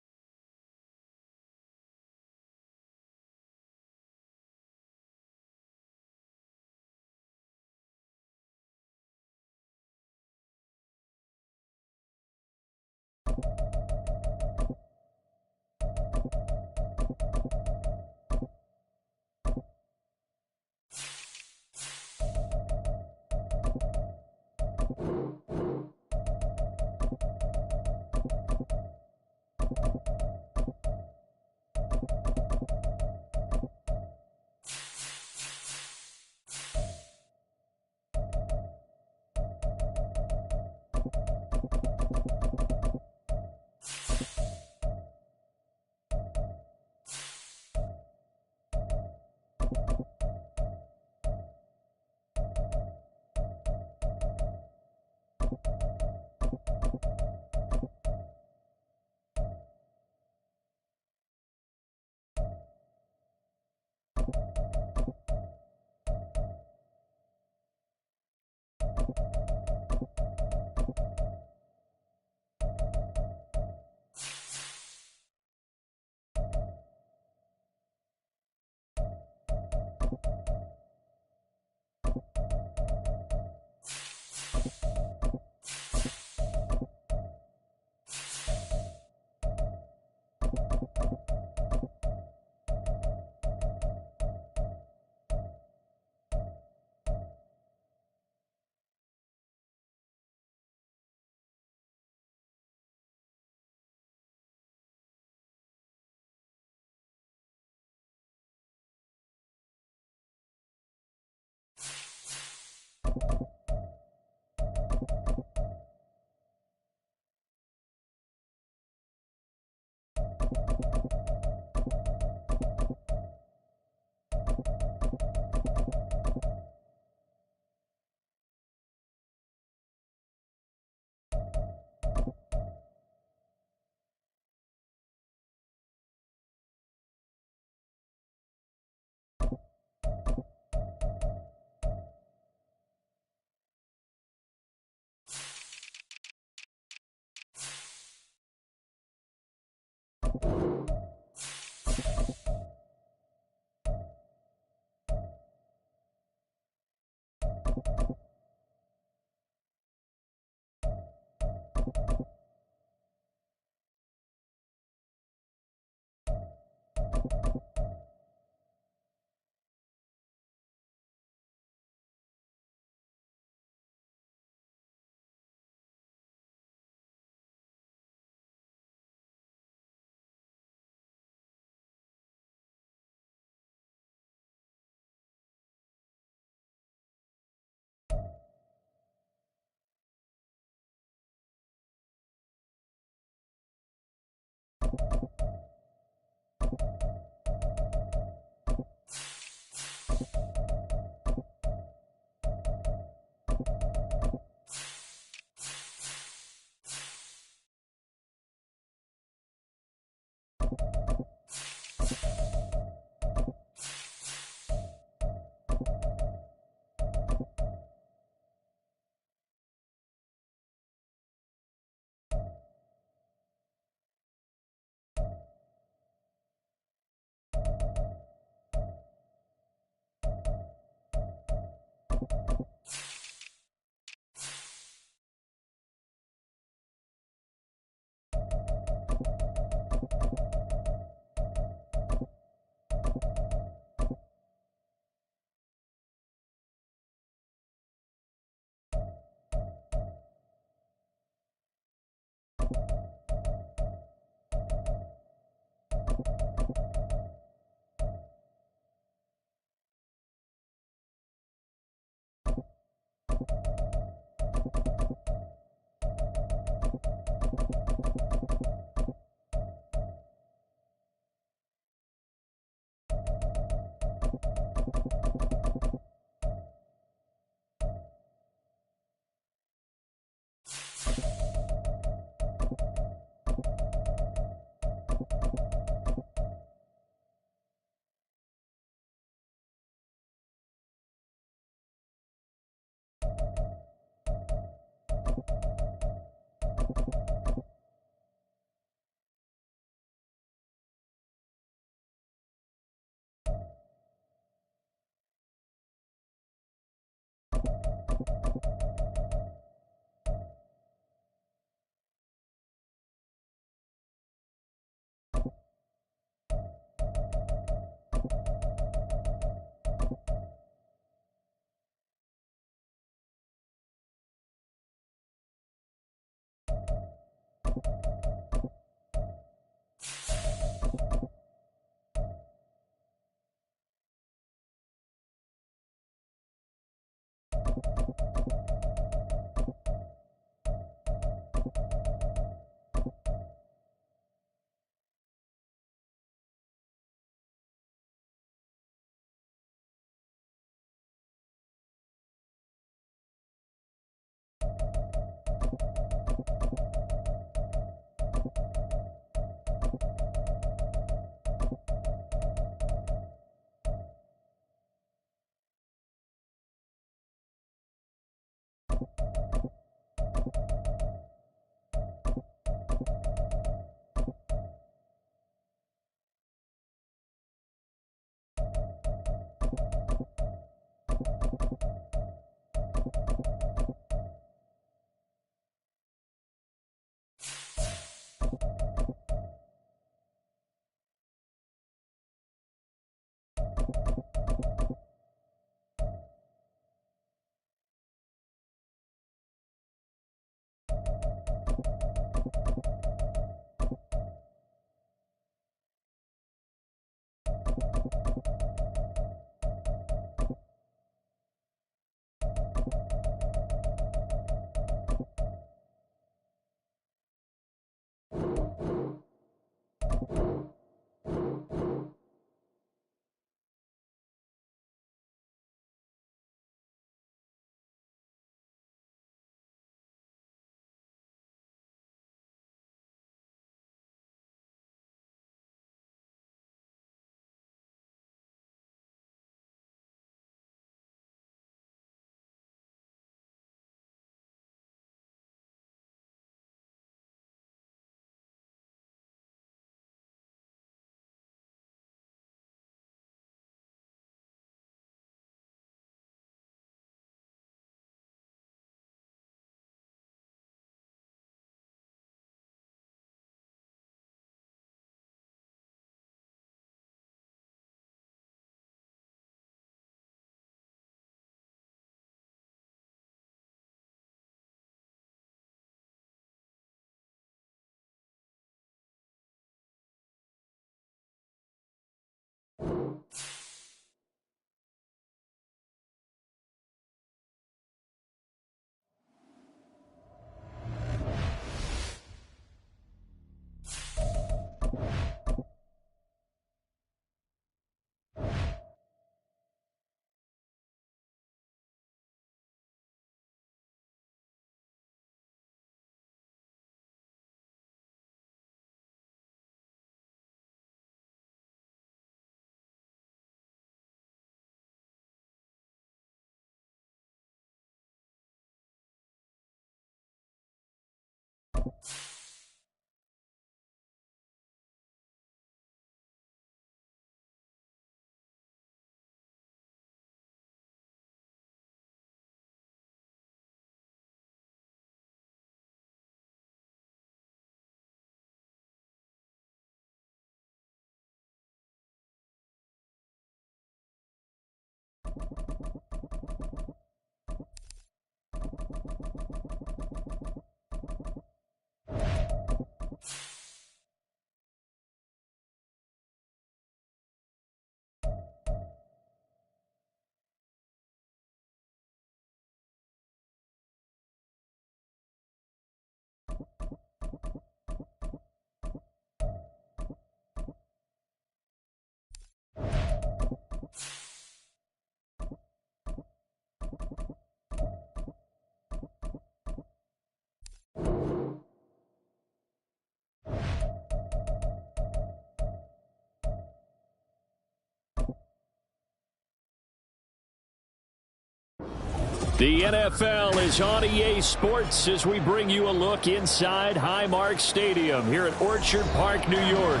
The NFL is on EA Sports as we bring you a look inside Highmark Stadium here at Orchard Park, New York.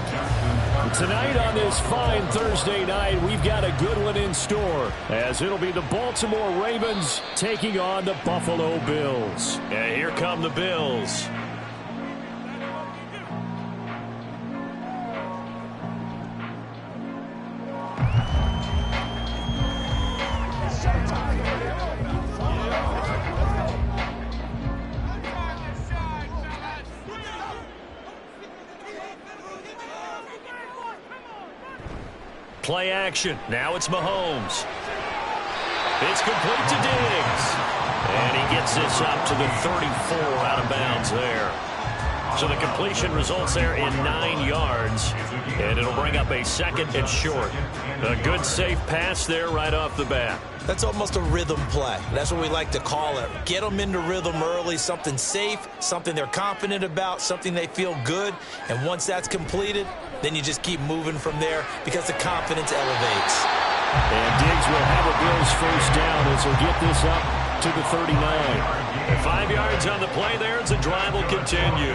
Tonight on this fine Thursday night, we've got a good one in store as it'll be the Baltimore Ravens taking on the Buffalo Bills. And here come the Bills. Play action. Now it's Mahomes. It's complete to Diggs. And he gets this up to the 34 out of bounds there. So the completion results there in 9 yards. And it'll bring up a second and short. A good safe pass there right off the bat. That's almost a rhythm play. That's what we like to call it. Get them into rhythm early, something safe, something they're confident about, something they feel good. And once that's completed, then you just keep moving from there because the confidence elevates. And Diggs will have a Bills first down as he'll get this up to the 39. 5 yards on the play there as the drive will continue.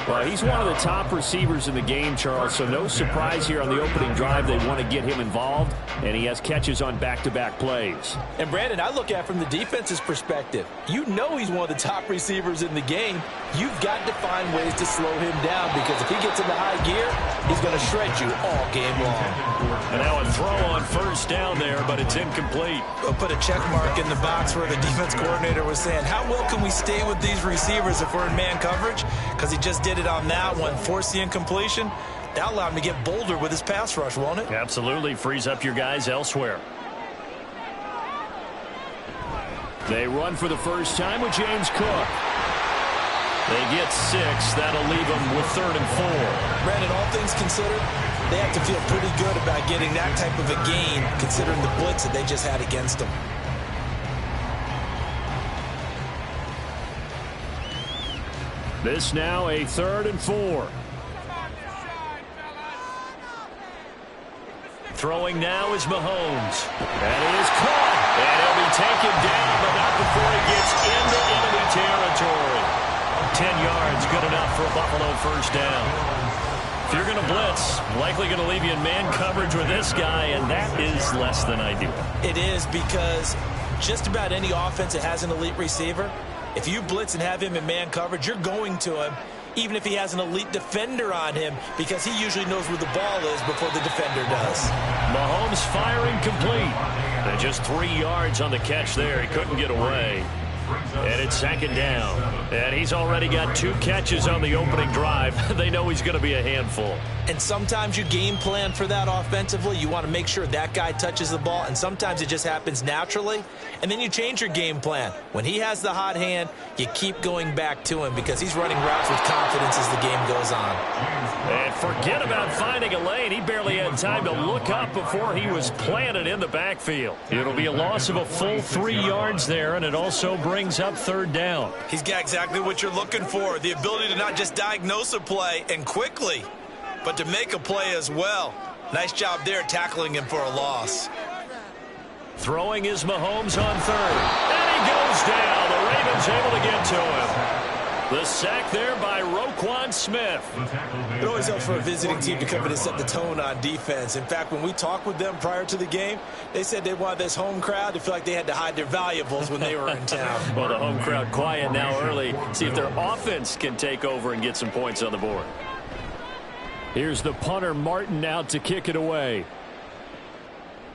Well, he's one of the top receivers in the game, Charles, so no surprise here on the opening drive. They want to get him involved, and he has catches on back-to-back plays. And, Brandon, I look at it from the defense's perspective. You know he's one of the top receivers in the game. You've got to find ways to slow him down because if he gets into high gear, he's going to shred you all game long. And now a throw on first down there, but it's incomplete. We'll put a check mark in the box where the defense coordinator was saying, how well can we stay with these receivers if we're in man coverage? Because he just did it on that one, forced the incompletion. That allowed him to get bolder with his pass rush, won't it? Absolutely. Frees up your guys elsewhere. They run for the first time with James Cook. They get 6. That'll leave them with 3rd and 4. Brandon, all things considered, they have to feel pretty good about getting that type of a gain considering the blitz that they just had against them. This now a 3rd and 4. Throwing now is Mahomes. That is caught. And he'll be taken down, but not before he gets into enemy territory. 10 yards, good enough for a Buffalo first down. If you're going to blitz, likely going to leave you in man coverage with this guy, and that is less than ideal. It is because just about any offense that has an elite receiver, if you blitz and have him in man coverage, you're going to him, even if he has an elite defender on him, because he usually knows where the ball is before the defender does. Mahomes firing complete. And just 3 yards on the catch there. He couldn't get away. And it's 2nd down. And he's already got 2 catches on the opening drive. They know he's going to be a handful. And sometimes you game plan for that offensively. You want to make sure that guy touches the ball, and sometimes it just happens naturally. And then you change your game plan. When he has the hot hand, you keep going back to him because he's running routes with confidence as the game goes on. And forget about finding a lane. He barely had time to look up before he was planted in the backfield. It'll be a loss of a full 3 yards there, and it also brings up 3rd down. He's got exactly what you're looking for, the ability to not just diagnose a play and quickly, but to make a play as well. Nice job there tackling him for a loss. Throwing is Mahomes on 3rd. And he goes down. The Ravens able to get to him. The sack there by Roquan Smith. It always helps for a visiting team to come in and set the tone on defense. In fact, when we talked with them prior to the game, they said they wanted this home crowd to feel like they had to hide their valuables when they were in town. Well, the home crowd quiet now early. See if their offense can take over and get some points on the board. Here's the punter, Martin, out to kick it away.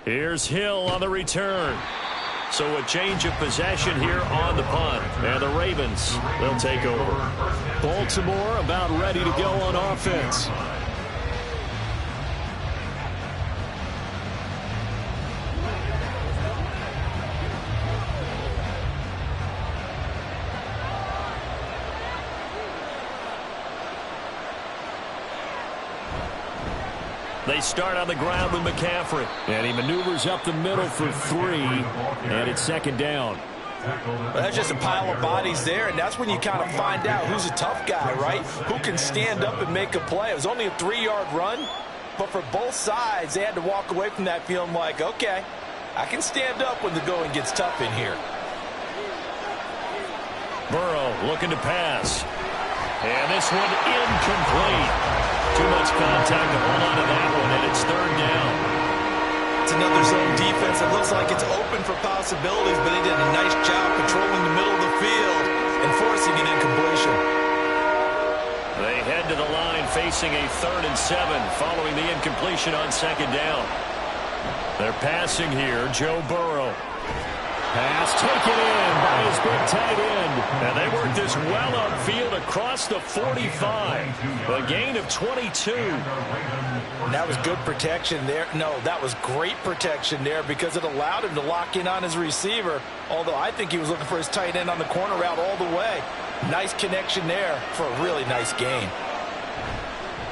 Here's Hill on the return. So a change of possession here on the punt. And the Ravens, they'll take over. Baltimore about ready to go on offense. They start on the ground with McCaffrey. And he maneuvers up the middle for 3. And it's 2nd down. Well, that's just a pile of bodies there, and that's when you kind of find out who's a tough guy, right? Who can stand up and make a play. It was only a 3-yard run, but for both sides, they had to walk away from that feeling like, okay, I can stand up when the going gets tough in here. Burrow looking to pass. And this one incomplete. Too much contact to hold on to that one, and it's 3rd down. It's another zone defense. It looks like it's open for possibilities, but they did a nice job controlling the middle of the field and forcing an incompletion. They head to the line facing a 3rd and 7 following the incompletion on 2nd down. They're passing here, Joe Burrow. Pass taken in by his big tight end. And they work this well upfield across the 45. A gain of 22. That was good protection there. No, that was great protection there because it allowed him to lock in on his receiver. Although I think he was looking for his tight end on the corner route all the way. Nice connection there for a really nice gain.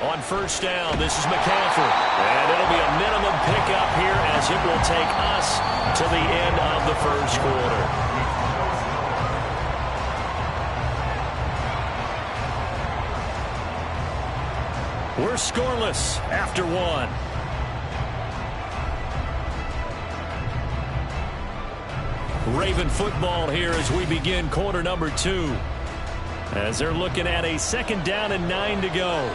On 1st down, this is McCaffrey. And it'll be a minimum pickup here as it will take us to the end of the 1st quarter. We're scoreless after 1. Raven football here as we begin quarter number 2. As they're looking at a 2nd down and 9 to go.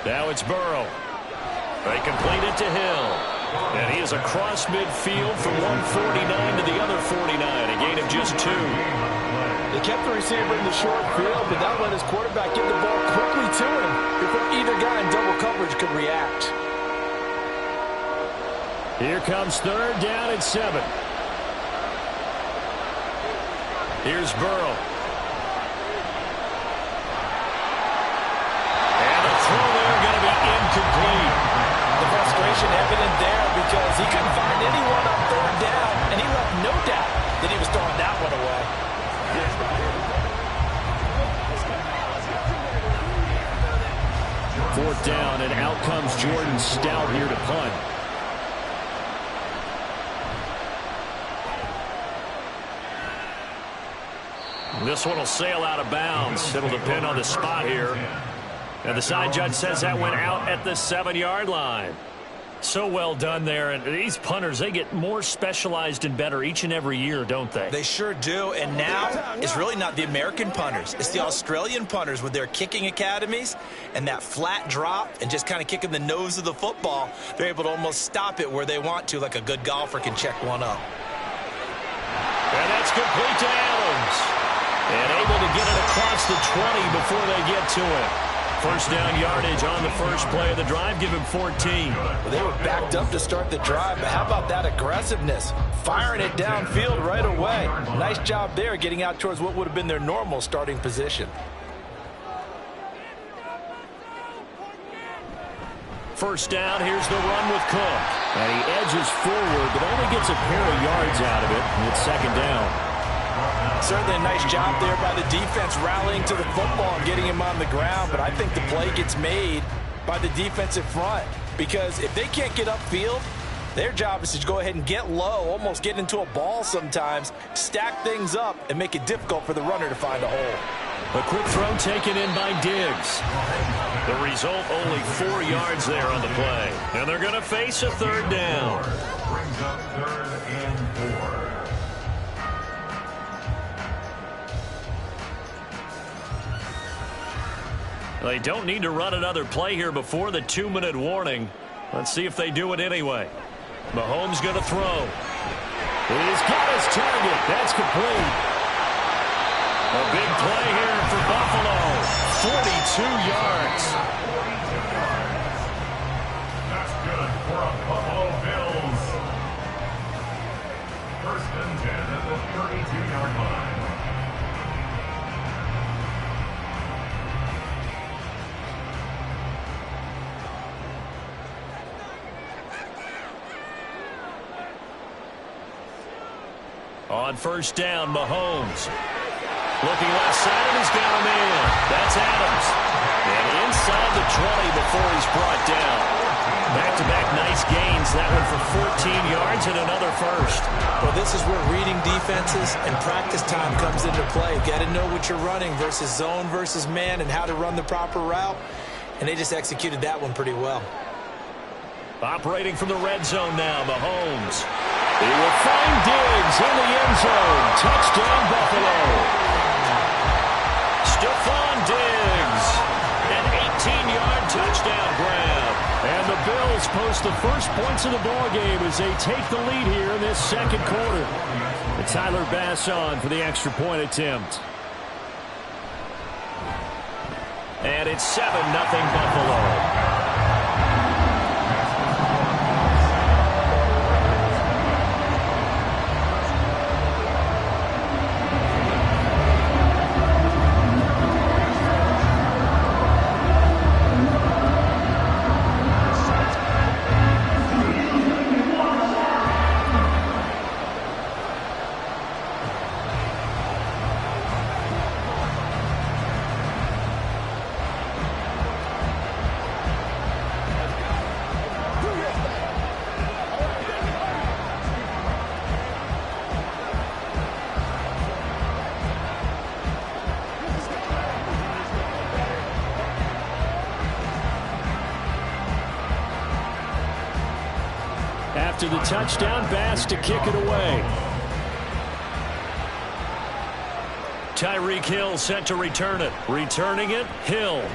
Now it's Burrow. They complete it to Hill. And he is across midfield from 149 to the other 49. A gain of just 2. They kept the receiver in the short field, but that let his quarterback get the ball quickly to him before either guy in double coverage could react. Here comes 3rd down and 7. Here's Burrow. And the throw there going to be incomplete. The frustration evident there because he couldn't find anyone on 3rd down, and he left no doubt that he was throwing that one away. 4th down, and out comes Jordan Stout here to punt. This one will sail out of bounds. It'll depend on the spot here. And the side judge says that went out at the 7-yard line. So well done there. And these punters, they get more specialized and better each and every year, don't they? They sure do. And now it's really not the American punters. It's the Australian punters with their kicking academies and that flat drop and just kind of kicking the nose of the football. They're able to almost stop it where they want to, like a good golfer can check one up. And that's complete to Adams. And able to get it across the 20 before they get to it. 1st down yardage on the first play of the drive. Give him 14. Well, they were backed up to start the drive, but how about that aggressiveness? Firing it downfield right away. Nice job there getting out towards what would have been their normal starting position. 1st down, here's the run with Cook. And he edges forward, but only gets a pair of yards out of it. And it's 2nd down. Certainly a nice job there by the defense rallying to the football and getting him on the ground, but I think the play gets made by the defensive front because if they can't get upfield, their job is to go ahead and get low, almost get into a ball sometimes, stack things up, and make it difficult for the runner to find a hole. A quick throw taken in by Diggs. The result, only 4 yards there on the play. And they're going to face a 3rd down. Brings up 3rd and 4. They don't need to run another play here before the 2-minute warning. Let's see if they do it anyway. Mahomes going to throw. He's got his target. That's complete. A big play here for Buffalo. 42 yards. That's good for a Buffalo Bills. 1st and 10 at the 32-yard line. On 1st down, Mahomes. Looking left side, and he's got a man. That's Adams. And inside the 20 before he's brought down. Back-to-back nice gains. That one for 14 yards and another 1st. Well, this is where reading defenses and practice time comes into play. Got to know what you're running versus zone versus man and how to run the proper route. And they just executed that one pretty well. Operating from the red zone now, Mahomes. He will find Diggs in the end zone. Touchdown, Buffalo. Stephon Diggs. An 18-yard touchdown grab. And the Bills post the first points of the ballgame as they take the lead here in this 2nd quarter. And Tyler Bass on for the extra point attempt. And it's 7-0 Buffalo. after the touchdown. Bass to kick it away. Tyreek Hill set to return it. Returning it, Hill.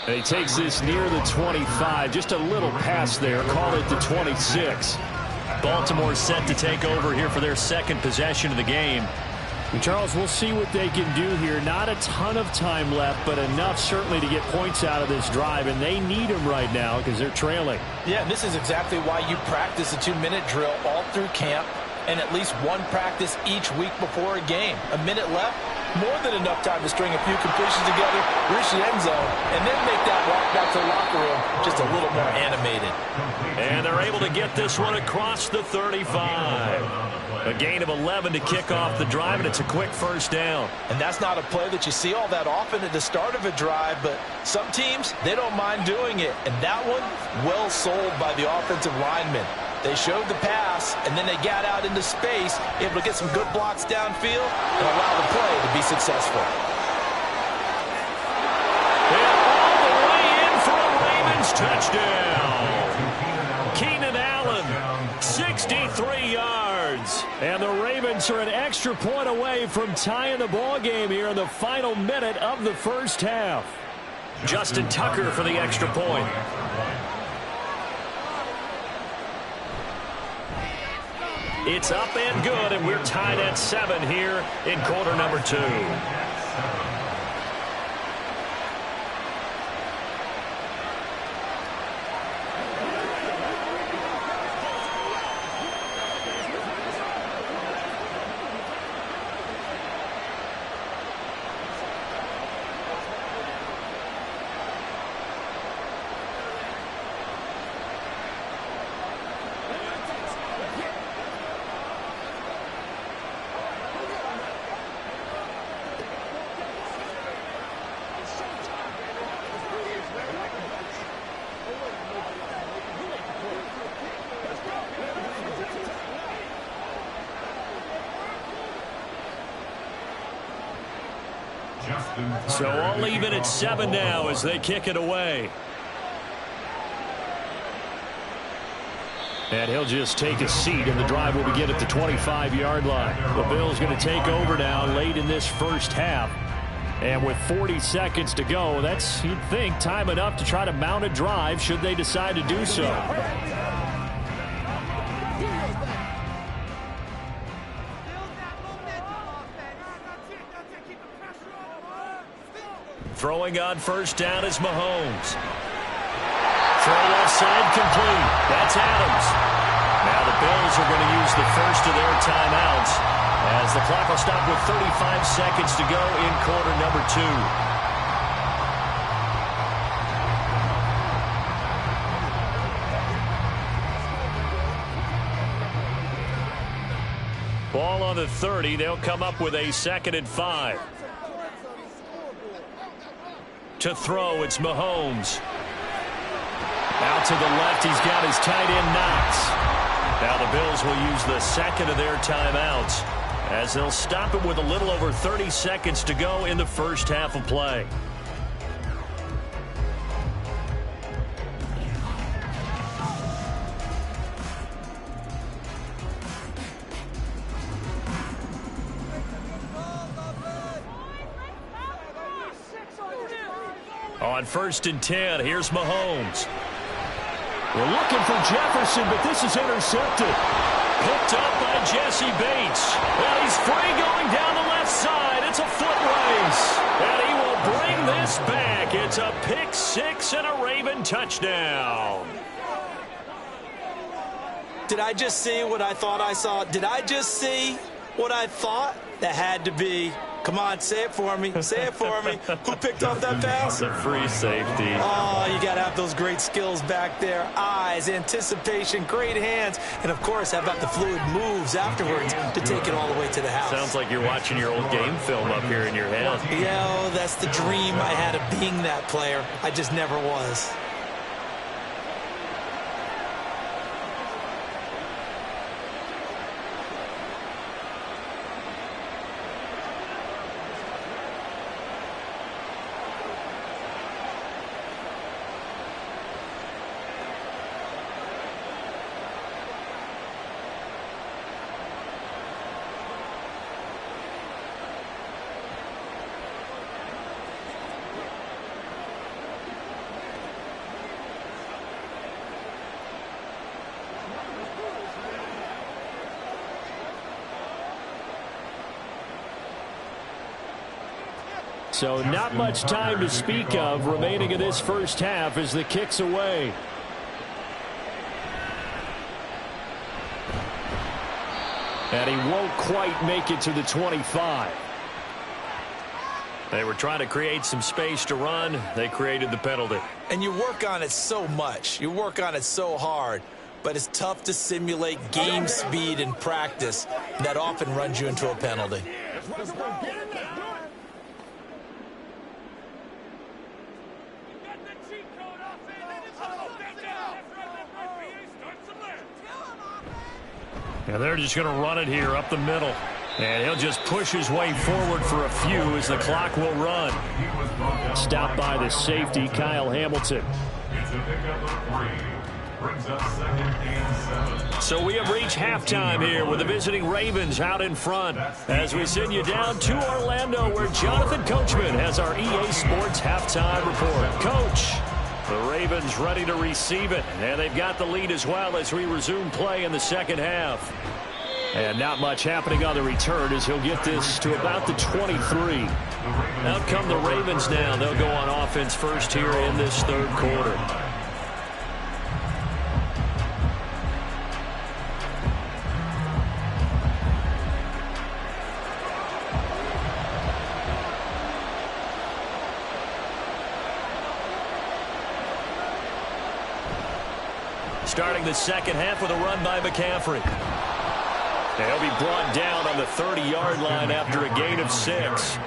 And he takes this near the 25. Just a little pass there. Call it the 26. Baltimore set to take over here for their second possession of the game. And Charles, we'll see what they can do here. Not a ton of time left, but enough certainly to get points out of this drive, and they need them right now because they're trailing. Yeah, this is exactly why you practice a 2-minute drill all through camp and at least one practice each week before a game. A minute left, more than enough time to string a few completions together, reach the end zone, and then make that walk back to the locker room just a little more animated. And they're able to get this one across the 35. A gain of 11 to kick off the drive, and it's a quick first down. And that's not a play that you see all that often at the start of a drive, but some teams, they don't mind doing it. And that one, well sold by the offensive lineman. They showed the pass, and then they got out into space, able to get some good blocks downfield and allow the play to be successful. And all the way in for a Ravens touchdown. Keenan Allen, 63 yards. And the Ravens are an extra point away from tying the ball game here in the final minute of the first half. Justin Tucker for the extra point. It's up and good, and we're tied at 7 here in quarter number 2. So all even at 7 now as they kick it away. And he'll just take a seat, and the drive will begin at the 25-yard line. The Bills going to take over now late in this first half. And with 40 seconds to go, that's, you'd think, time enough to try to mount a drive should they decide to do so. Throwing on first down is Mahomes. Throw left side complete. That's Adams. Now the Bills are going to use the first of their timeouts as the clock will stop with 35 seconds to go in quarter number 2. Ball on the 30. They'll come up with a 2nd and 5. To throw, it's Mahomes. Out to the left, he's got his tight end Knox. Now the Bills will use the 2nd of their timeouts as they'll stop it with a little over 30 seconds to go in the first half of play. On 1st and 10, here's Mahomes. We're looking for Jefferson, but this is intercepted. Picked up by Jesse Bates. And he's free going down the left side. It's a foot race. And he will bring this back. It's a pick 6 and a Raven touchdown. Did I just see what I thought I saw? Did I just see what I thought? That had to be. Come on, say it for me. Say it for me. Who picked off that pass? The free safety. Oh, you got to have those great skills back there. Eyes, anticipation, great hands, and, of course, how about the fluid moves afterwards to take it all the way to the house. Sounds like you're watching your old game film up here in your head. Yeah, oh, that's the dream I had of being that player. I just never was. So not much time to speak of remaining in this first half as the kick's away. And he won't quite make it to the 25. They were trying to create some space to run. They created the penalty. And you work on it so much. You work on it so hard. But it's tough to simulate game speed in practice. That often runs you into a penalty. And they're just going to run it here up the middle. And he'll just push his way forward for a few as the clock will run. Stopped by the safety, Kyle Hamilton. It's a pickup of 3. Brings us 2nd and 7. So we have reached halftime here with the visiting Ravens out in front as we send you down to Orlando where Jonathan Coachman has our EA Sports halftime report. Coach, the Ravens ready to receive it, and they've got the lead as well as we resume play in the second half. And not much happening on the return as he'll get this to about the 23. Out come the Ravens now. They'll go on offense first here in this third quarter. Starting the second half with a run by McCaffrey. They'll be brought down on the 30-yard line after a gain of 6.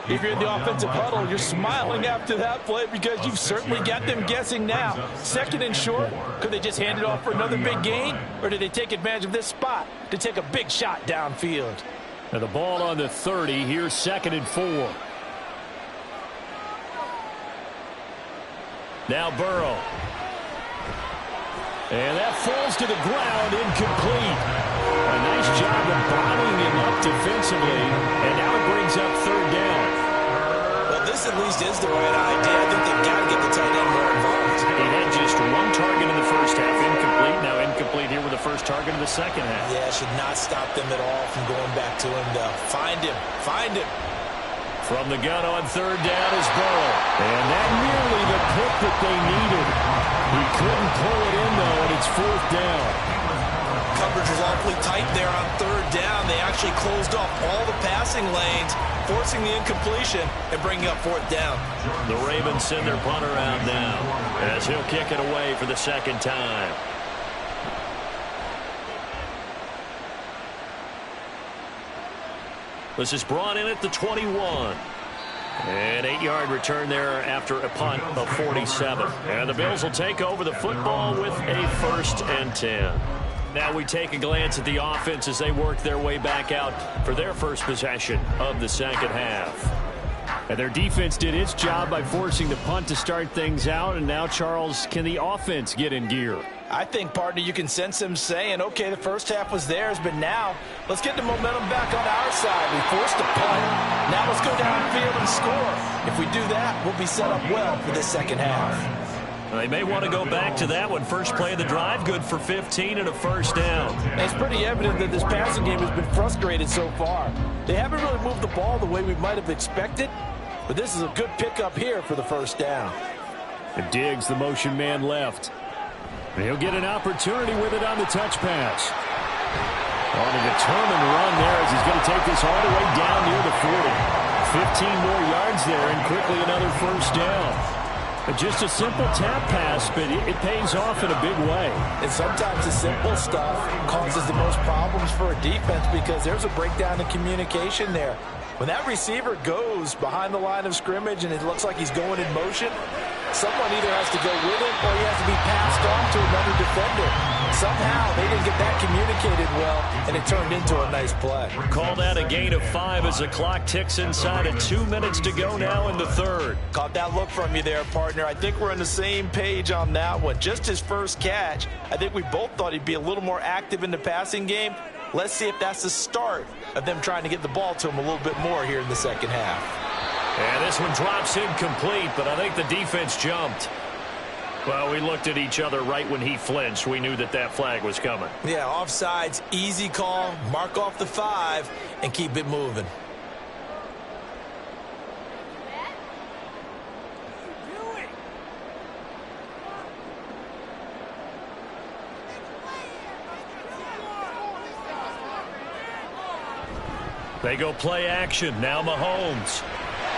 If you're in the offensive huddle, you're smiling after that play because you've certainly got them guessing now. 2nd and short, could they just hand it off for another big gain? Or did they take advantage of this spot to take a big shot downfield? And the ball on the 30, here's 2nd and 4. Now Burrow. And that falls to the ground, incomplete. A nice job of bottling him up defensively, and now it brings up 3rd down. Well, this at least is the right idea. I think they've got to get the tight end more involved. He had just 1 target in the first half, incomplete. Now incomplete here with the first target in the second half. Yeah, should not stop them at all from going back to him, though. Find him. Find him. From the gun on 3rd down is Burrow. And that nearly the pick that they needed. He couldn't pull it in, though, and it's 4th down. Coverage was awfully tight there on 3rd down. They actually closed off all the passing lanes, forcing the incompletion and bringing up 4th down. The Ravens send their punter out now as he'll kick it away for the second time. This is brought in at the 21. An 8-yard return there after a punt of 47. And the Bills will take over the football with a 1st and 10. Now we take a glance at the offense as they work their way back out for their first possession of the second half. And their defense did its job by forcing the punt to start things out. And now, Charles, can the offense get in gear? I think, partner, you can sense them saying, okay, the first half was theirs, but now let's get the momentum back on our side. We forced a punt. Now let's go downfield and score. If we do that, we'll be set up well for this second half. They may want to go back to that one. First play of the drive, good for 15 and a 1st down. And it's pretty evident that this passing game has been frustrated so far. They haven't really moved the ball the way we might have expected, but this is a good pickup here for the 1st down. And Diggs, the motion man, left. And he'll get an opportunity with it on the touch pass. On a determined run there as he's going to take this all the way down near the 40. 15 more yards there and quickly another 1st down. Just a simple tap pass, but it pays off in a big way. And sometimes the simple stuff causes the most problems for a defense because there's a breakdown in communication there. When that receiver goes behind the line of scrimmage and it looks like he's going in motion, someone either has to go with him or he has to be passed on to another defender. Somehow they didn't get that communicated well, and it turned into a nice play. Call that a gain of 5 as the clock ticks inside of 2 minutes to go now in the 3rd. Caught that look from you there, partner. I think we're on the same page on that one. Just his first catch. I think we both thought he'd be a little more active in the passing game. Let's see if that's the start of them trying to get the ball to him a little bit more here in the second half. And this one drops incomplete, but I think the defense jumped. Well, we looked at each other right when he flinched. We knew that that flag was coming. Yeah, offsides, easy call, mark off the 5, and keep it moving. They go play action. Now Mahomes.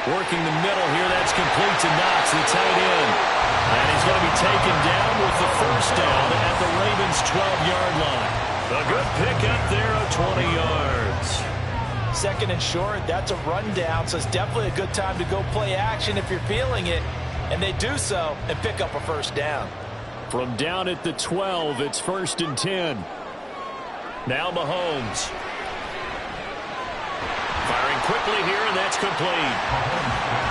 Working the middle here. That's complete to Knox, the tight end. And he's going to be taken down with the first down at the Ravens' 12-yard line. A good pickup there of 20 yards. Second and short, that's a rundown, so it's definitely a good time to go play action if you're feeling it. And they do so and pick up a first down. From down at the 12, it's 1st and 10. Now Mahomes. Firing quickly here, and that's complete.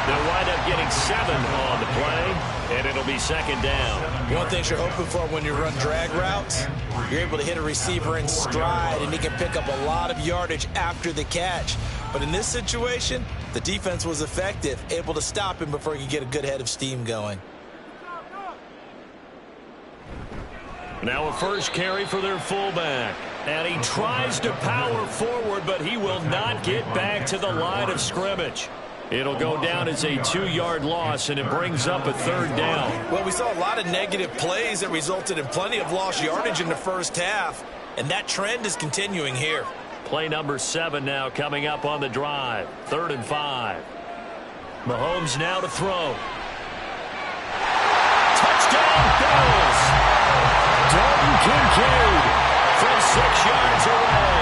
They'll wind up getting 7 on the play, and it'll be 2nd down. One thing you're hoping for when you run drag routes, you're able to hit a receiver in stride, and he can pick up a lot of yardage after the catch. But in this situation, the defense was effective, able to stop him before he could get a good head of steam going. Now a first carry for their fullback. And he tries to power forward, but he will not get back to the line of scrimmage. It'll go down as a 2-yard loss, and it brings up a 3rd down. Well, we saw a lot of negative plays that resulted in plenty of lost yardage in the first half, and that trend is continuing here. Play number 7 now coming up on the drive. 3rd and 5. Mahomes now to throw. Touchdown, Bills! Dalton Kincaid from 6 yards away.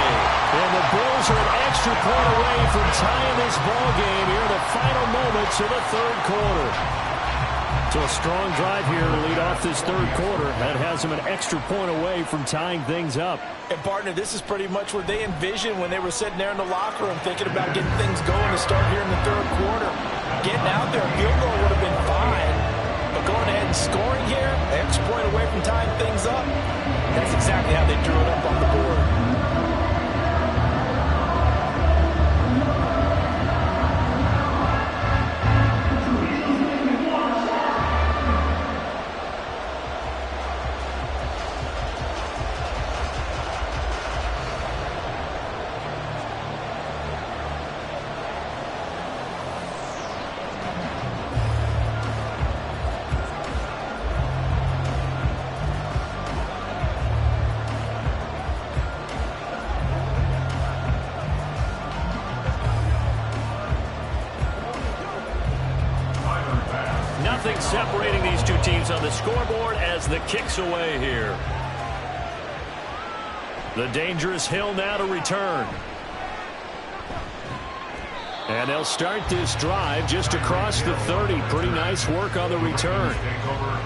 And the Bills are an extra point away from tying this ball game here in the final moments of the 3rd quarter. So a strong drive here to lead off this 3rd quarter. That has them an extra point away from tying things up. And, partner, this is pretty much what they envisioned when they were sitting there in the locker room thinking about getting things going to start here in the 3rd quarter. Getting out there, a field goal would have been fine. But going ahead and scoring here, an extra point away from tying things up, that's exactly how they drew it up on the board. Separating these two teams on the scoreboard as the kick's away here. The dangerous Hill now to return. And they'll start this drive just across the 30. Pretty nice work on the return.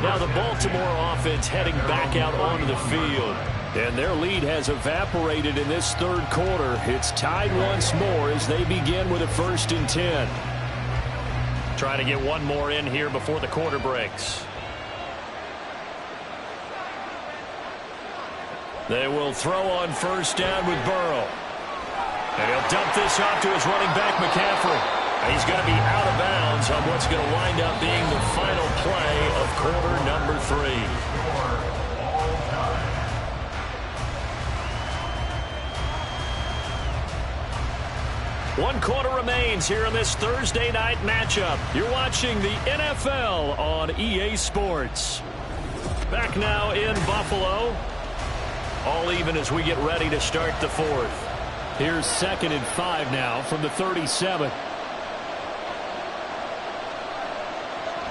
Now the Baltimore offense heading back out onto the field. And their lead has evaporated in this 3rd quarter. It's tied once more as they begin with a 1st and 10. Trying to get one more in here before the quarter breaks. They will throw on 1st down with Burrow. And he'll dump this off to his running back, McCaffrey. He's going to be out of bounds on what's going to wind up being the final play of quarter number 3. One quarter remains here in this Thursday night matchup. You're watching the NFL on EA Sports. Back now in Buffalo. All even as we get ready to start the 4th. Here's 2nd and 5 now from the 37.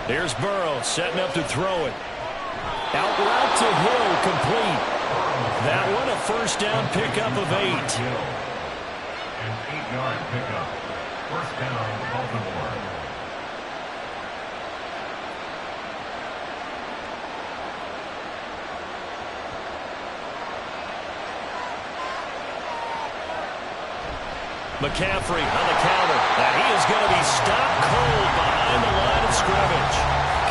Here's Burrow setting up to throw it. Out route to Hill, complete. That one a 1st down pickup of 8. An 8-yard pickup. 1st down, Baltimore. McCaffrey on the counter. And he is going to be stopped cold behind the line of scrimmage.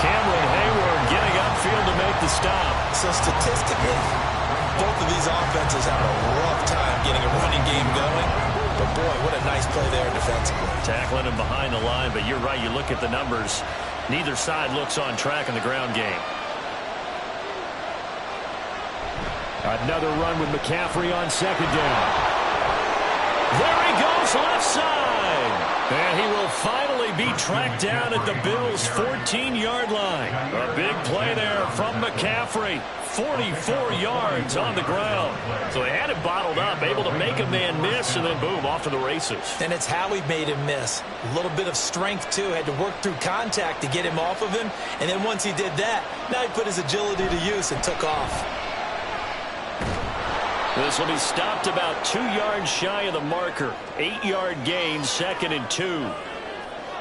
Cameron Hayward getting upfield to make the stop. So statistically, both of these offenses have a rough time getting a running game going. But, boy, what a nice play there defensively. Tackling him behind the line, but you're right. You look at the numbers. Neither side looks on track in the ground game. Another run with McCaffrey on 2nd down. There he goes left side. And he will finally be tracked down at the Bills' 14-yard line. A big play there from McCaffrey. 44 yards on the ground. So they had it bottled up, able to make a man miss, and then boom, off to the races. And it's how he made him miss. A little bit of strength, too. Had to work through contact to get him off of him. And then once he did that, now he put his agility to use and took off. This will be stopped about 2 yards shy of the marker. 8-yard gain, 2nd and 2.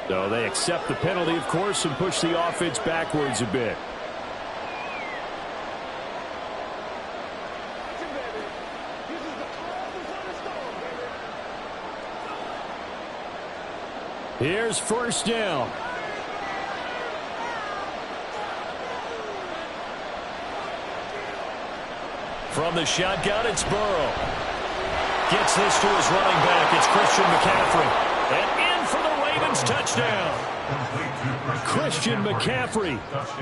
So they accept the penalty, of course, and push the offense backwards a bit. Here's first down. From the shotgun, it's Burrow. Gets this to his running back. It's Christian McCaffrey. And in for the Ravens touchdown. Christian McCaffrey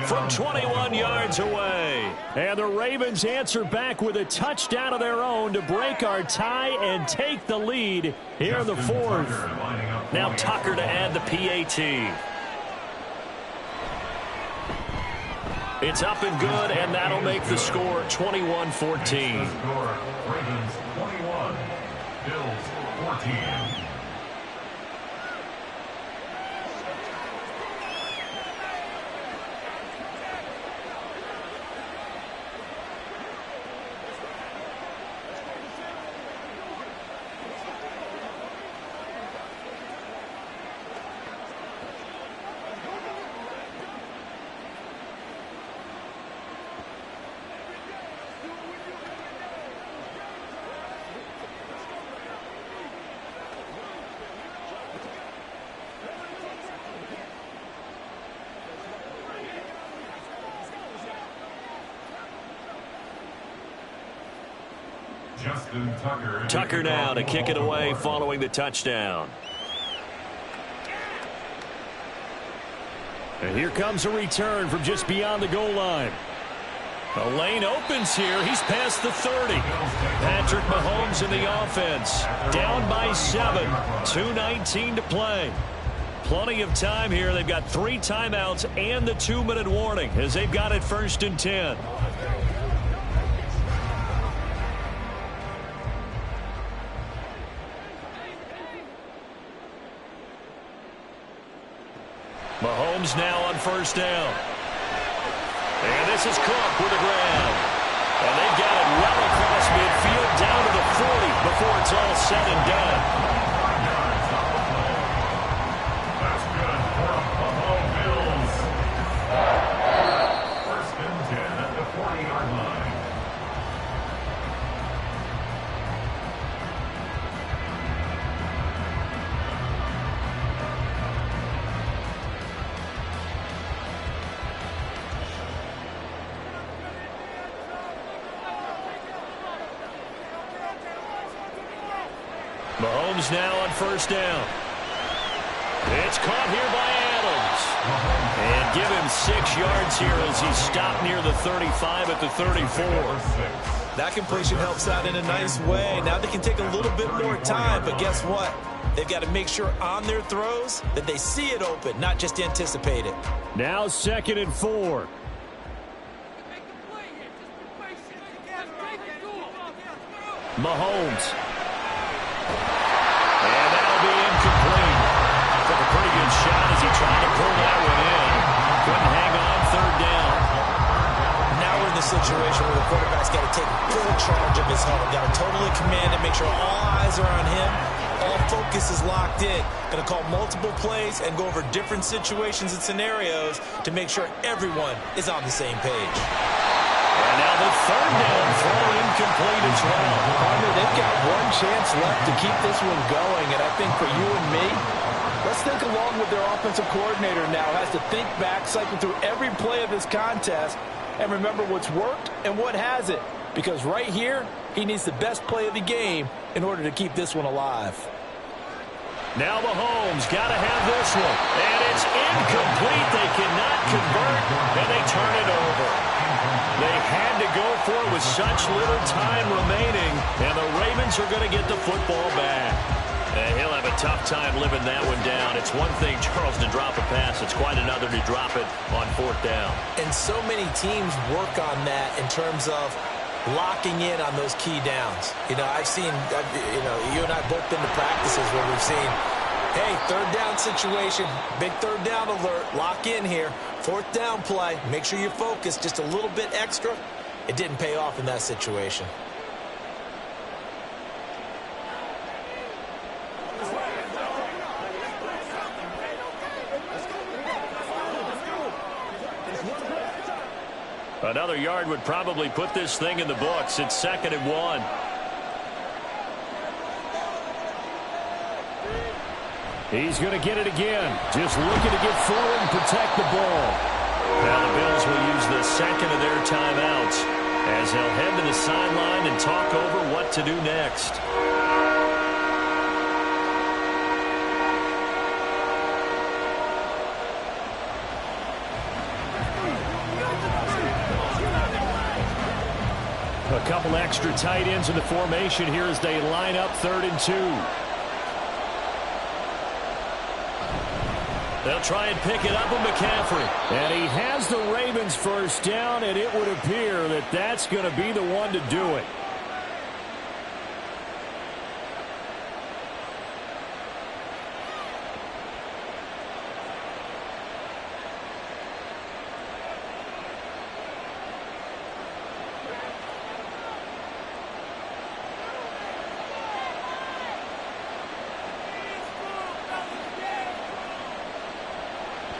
from 21 yards away. And the Ravens answer back with a touchdown of their own to break our tie and take the lead here in the fourth. Now Tucker to add the PAT. It's up and good, and that'll make the score 21-14. Ravens 21, Bills 14. Justin Tucker now to kick it away following the touchdown. And here comes a return from just beyond the goal line. The lane opens here. He's past the 30. Patrick Mahomes in the offense. Down by 7. 2:19 to play. Plenty of time here. They've got 3 timeouts and the 2-minute warning as they've got it 1st and 10. Mahomes now on first down. And this is Cook with the grab. And they've got it well across midfield down to the 40 before it's all said and done. That's good for the Buffalo Bills. 1st and 10 at the 40-yard line. Mahomes now on first down. It's caught here by Adams. And give him 6 yards here as he's stopped near the 35 at the 34. That completion helps out in a nice way. Now they can take a little bit more time, but guess what? They've got to make sure on their throws that they see it open, not just anticipate it. Now 2nd and 4. Mahomes. And that'll be incomplete. Took a pretty good shot as he tried to pull that one in. Couldn't hang on 3rd down. Now we're in the situation where the quarterback's got to take full charge of his huddle. Got to totally command it, make sure all eyes are on him. All focus is locked in. Going to call multiple plays and go over different situations and scenarios to make sure everyone is on the same page. And now the 3rd down throw incomplete as well. Partner, they've got one chance left to keep this one going, and I think for you and me, let's think along with their offensive coordinator now. Has to think back, cycle through every play of this contest, and remember what's worked and what hasn't. Because right here, he needs the best play of the game in order to keep this one alive. Now Mahomes got to have this one. And it's incomplete. They cannot convert, and they turn it over. They had to go for it with such little time remaining, and the Ravens are going to get the football back. And he'll have a tough time living that one down. It's one thing, Charles, to drop a pass. It's quite another to drop it on 4th down. And so many teams work on that in terms of locking in on those key downs. I've seen, you and I both been to practices where we've seen, hey, 3rd down situation, big 3rd down alert, lock in here. 4th down play, make sure you focus just a little bit extra. It didn't pay off in that situation. Another yard would probably put this thing in the books. It's 2nd and 1. He's going to get it again. Just looking to get forward and protect the ball. Now the Bills will use the 2nd of their timeouts as they'll head to the sideline and talk over what to do next. A couple extra tight ends in the formation here as they line up 3rd and 2. They'll try and pick it up with McCaffrey. And he has the Ravens 1st down, and it would appear that that's going to be the one to do it.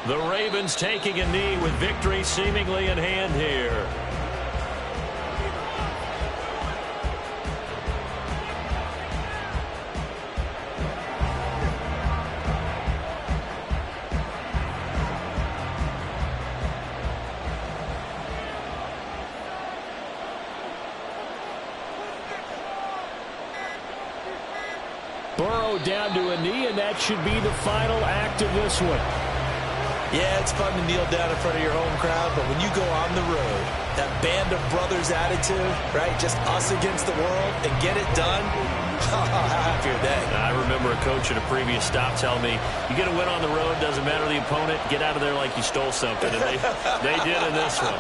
The Ravens taking a knee with victory seemingly in hand here. Burrow down to a knee, and that should be the final act of this one. Yeah, it's fun to kneel down in front of your home crowd, but when you go on the road, that band of brothers attitude, right, just us against the world, and get it done, how happy are they? I remember a coach at a previous stop telling me, you get a win on the road, doesn't matter the opponent, get out of there like you stole something, and they did in this one.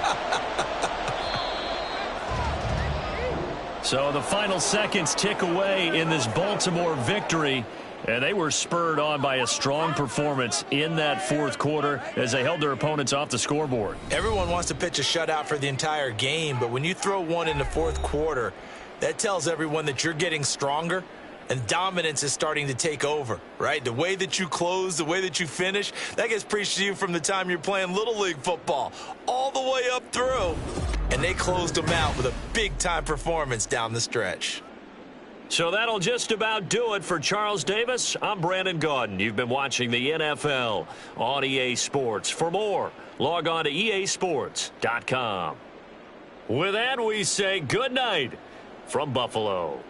So the final seconds tick away in this Baltimore victory. And they were spurred on by a strong performance in that 4th quarter as they held their opponents off the scoreboard. Everyone wants to pitch a shutout for the entire game, but when you throw one in the 4th quarter, that tells everyone that you're getting stronger and dominance is starting to take over, right? The way that you close, the way that you finish, that gets preached to you from the time you're playing Little League football all the way up through. And they closed them out with a big-time performance down the stretch. So that'll just about do it for Charles Davis. I'm Brandon Gaudin. You've been watching the NFL on EA Sports. For more, log on to easports.com. With that, we say good night from Buffalo.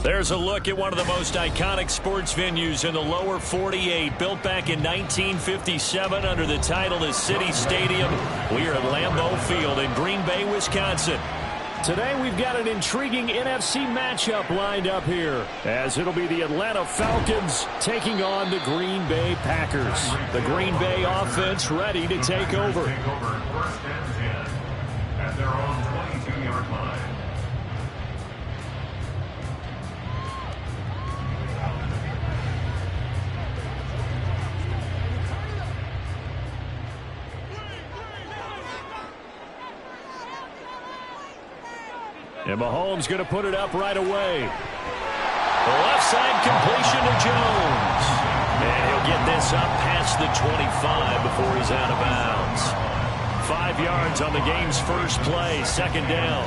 There's a look at one of the most iconic sports venues in the lower 48, built back in 1957 under the title of City Stadium. We are at Lambeau Field in Green Bay, Wisconsin. Today we've got an intriguing NFC matchup lined up here, as it'll be the Atlanta Falcons taking on the Green Bay Packers. The Green Bay offense ready to take over. First and 10 at their own 22-yard line. And Mahomes going to put it up right away. The left side completion to Jones. And he'll get this up past the 25 before he's out of bounds. 5 yards on the game's first play, second down.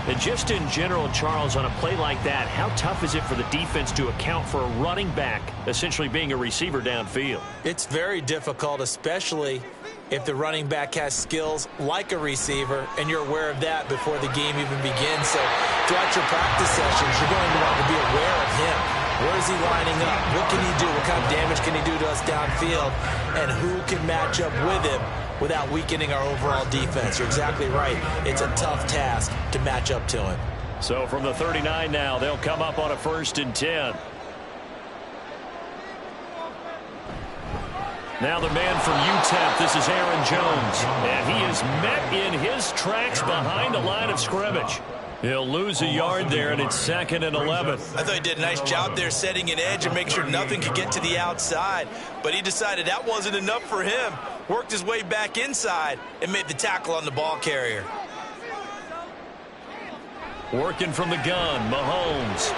And just in general, Charles, on a play like that, how tough is it for the defense to account for a running back essentially being a receiver downfield? It's very difficult, especially if the running back has skills like a receiver, and you're aware of that before the game even begins. So throughout your practice sessions, you're going to want to be aware of him. Where is he lining up? What can he do? What kind of damage can he do to us downfield? And who can match up with him without weakening our overall defense? You're exactly right. It's a tough task to match up to him. So from the 39 now, they'll come up on a 1st and 10. Now the man from UTEP, this is Aaron Jones. And he is met in his tracks behind the line of scrimmage. He'll lose a yard there, and it's 2nd and 11. I thought he did a nice job there setting an edge and making sure nothing could get to the outside. But he decided that wasn't enough for him. Worked his way back inside and made the tackle on the ball carrier. Working from the gun, Mahomes.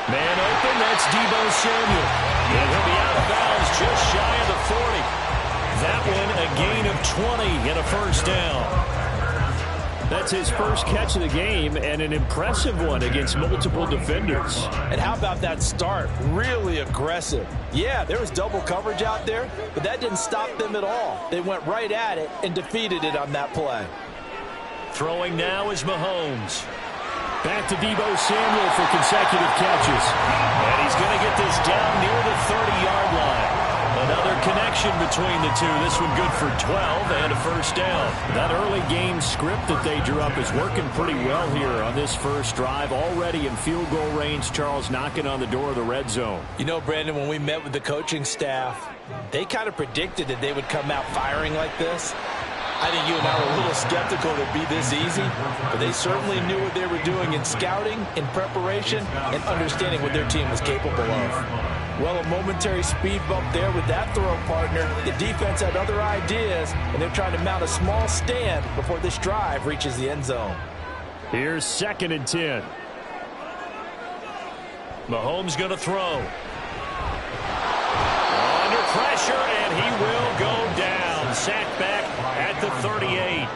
Man open, that's Deebo Samuel. And he'll be out of bounds just shy of the 40. That one a gain of 20 and a first down. That's his first catch of the game, and an impressive one against multiple defenders. And how about that start? Really aggressive. Yeah, there was double coverage out there, but that didn't stop them at all. They went right at it and defeated it on that play. Throwing now is Mahomes. Back to Deebo Samuel for consecutive catches. And he's going to get this down near the 30-yard line. Another connection between the two. This one good for 12 and a first down. That early game script that they drew up is working pretty well here on this first drive. Already in field goal range, Charles knocking on the door of the red zone. You know, Brandon, when we met with the coaching staff, they kind of predicted that they would come out firing like this. I think you and I were a little skeptical that it'd be this easy, but they certainly knew what they were doing in scouting, in preparation, and understanding what their team was capable of. Well, a momentary speed bump there with that throw partner. The defense had other ideas, and they're trying to mount a small stand before this drive reaches the end zone. Here's 2nd and 10. Mahomes going to throw. Under pressure, and he will go down. Sacked back at the 38.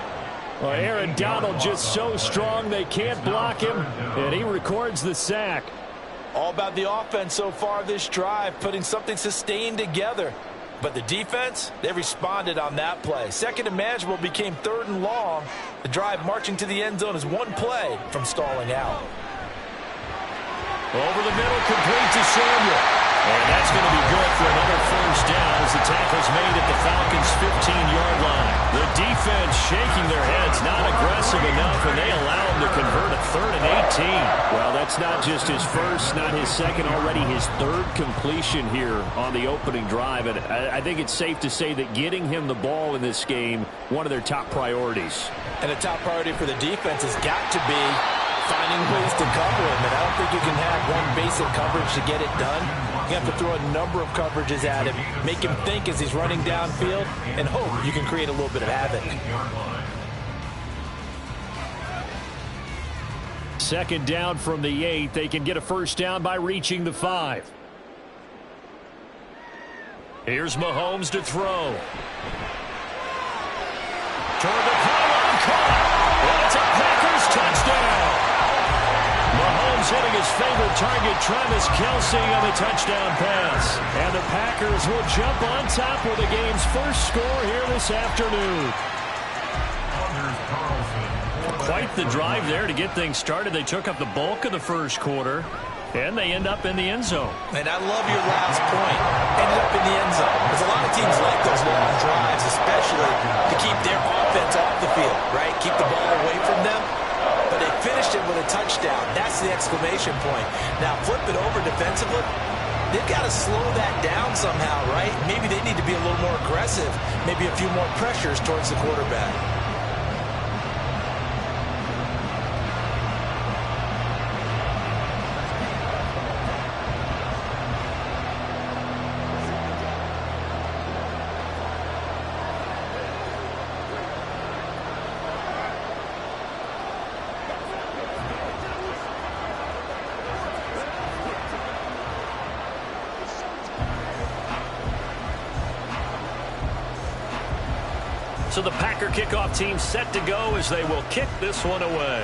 Well, Aaron Donald just so strong they can't block him, and he records the sack. All about the offense so far this drive, putting something sustained together. But the defense, they responded on that play. 2nd and manageable became 3rd and long. The drive marching to the end zone is one play from stalling out. Over the middle, complete to Samuel. And that's going to be good for another first down as the tackle's made at the Falcons' 15-yard line. The defense shaking their heads, not aggressive enough, and they allow him to convert a 3rd and 18. Well, that's not just his first, not his second, already his 3rd completion here on the opening drive. And I think it's safe to say that getting him the ball in this game, one of their top priorities. And a top priority for the defense has got to be finding ways to cover him. And I don't think you can have one basic coverage to get it done. You have to throw a number of coverages at him, make him think as he's running downfield, and hope you can create a little bit of havoc. 2nd down from the 8. They can get a first down by reaching the 5. Here's Mahomes to throw. Toward the pylon, caught. And it's a Packers touchdown. Mahomes hitting his favorite target, Travis Kelce, on the touchdown pass. And the Packers will jump on top with the game's first score here this afternoon. Quite the drive there to get things started. They took up the bulk of the first quarter, and they end up in the end zone. And I love your last point. Ended up in the end zone. Because a lot of teams like those long drives, especially to keep their offense off the field, right? Keep the ball away from them. But they finished it with a touchdown. That's the exclamation point. Now, flip it over defensively. They've got to slow that down somehow, right? Maybe they need to be a little more aggressive. Maybe a few more pressures towards the quarterback. So the Packer kickoff team set to go as they will kick this one away.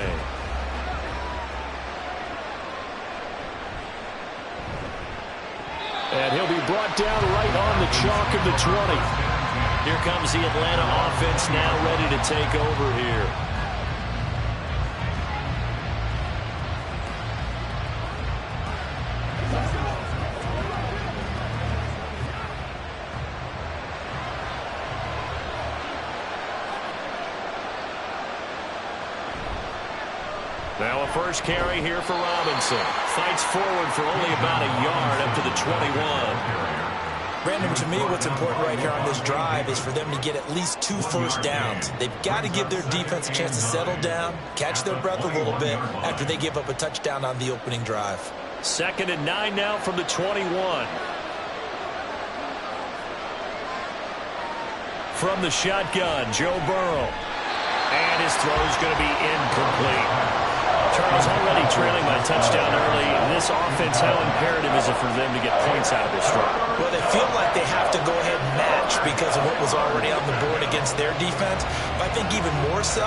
And he'll be brought down right on the chalk of the 20. Here comes the Atlanta offense now ready to take over here. Now a first carry here for Robinson. Fights forward for only about a yard up to the 21. Brandon, to me, what's important right here on this drive is for them to get at least 2 first downs. They've got to give their defense a chance to settle down, catch their breath a little bit after they give up a touchdown on the opening drive. 2nd and 9 now from the 21. From the shotgun, Joe Burrow. And his throw is going to be incomplete. Charles, already trailing by touchdown early. This offense, how imperative is it for them to get points out of this drive? Well, they feel like they have to go ahead and match because of what was already on the board against their defense. But I think even more so,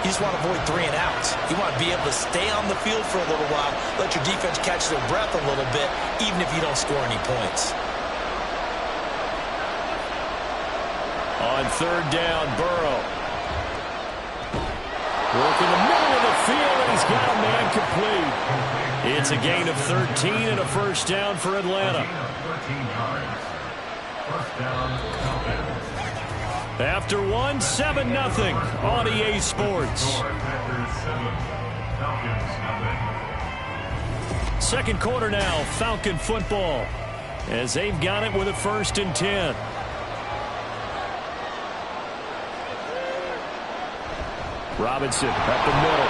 you just want to avoid 3 and outs. You want to be able to stay on the field for a little while, let your defense catch their breath a little bit, even if you don't score any points. On 3rd down, Burrow. Working the middle of the field, and he's got a man complete. It's a gain of 13 and a first down for Atlanta. After one, 7-0 on EA Sports. Second quarter now, Falcon football, as they've got it with a 1st and 10. Robinson up the middle.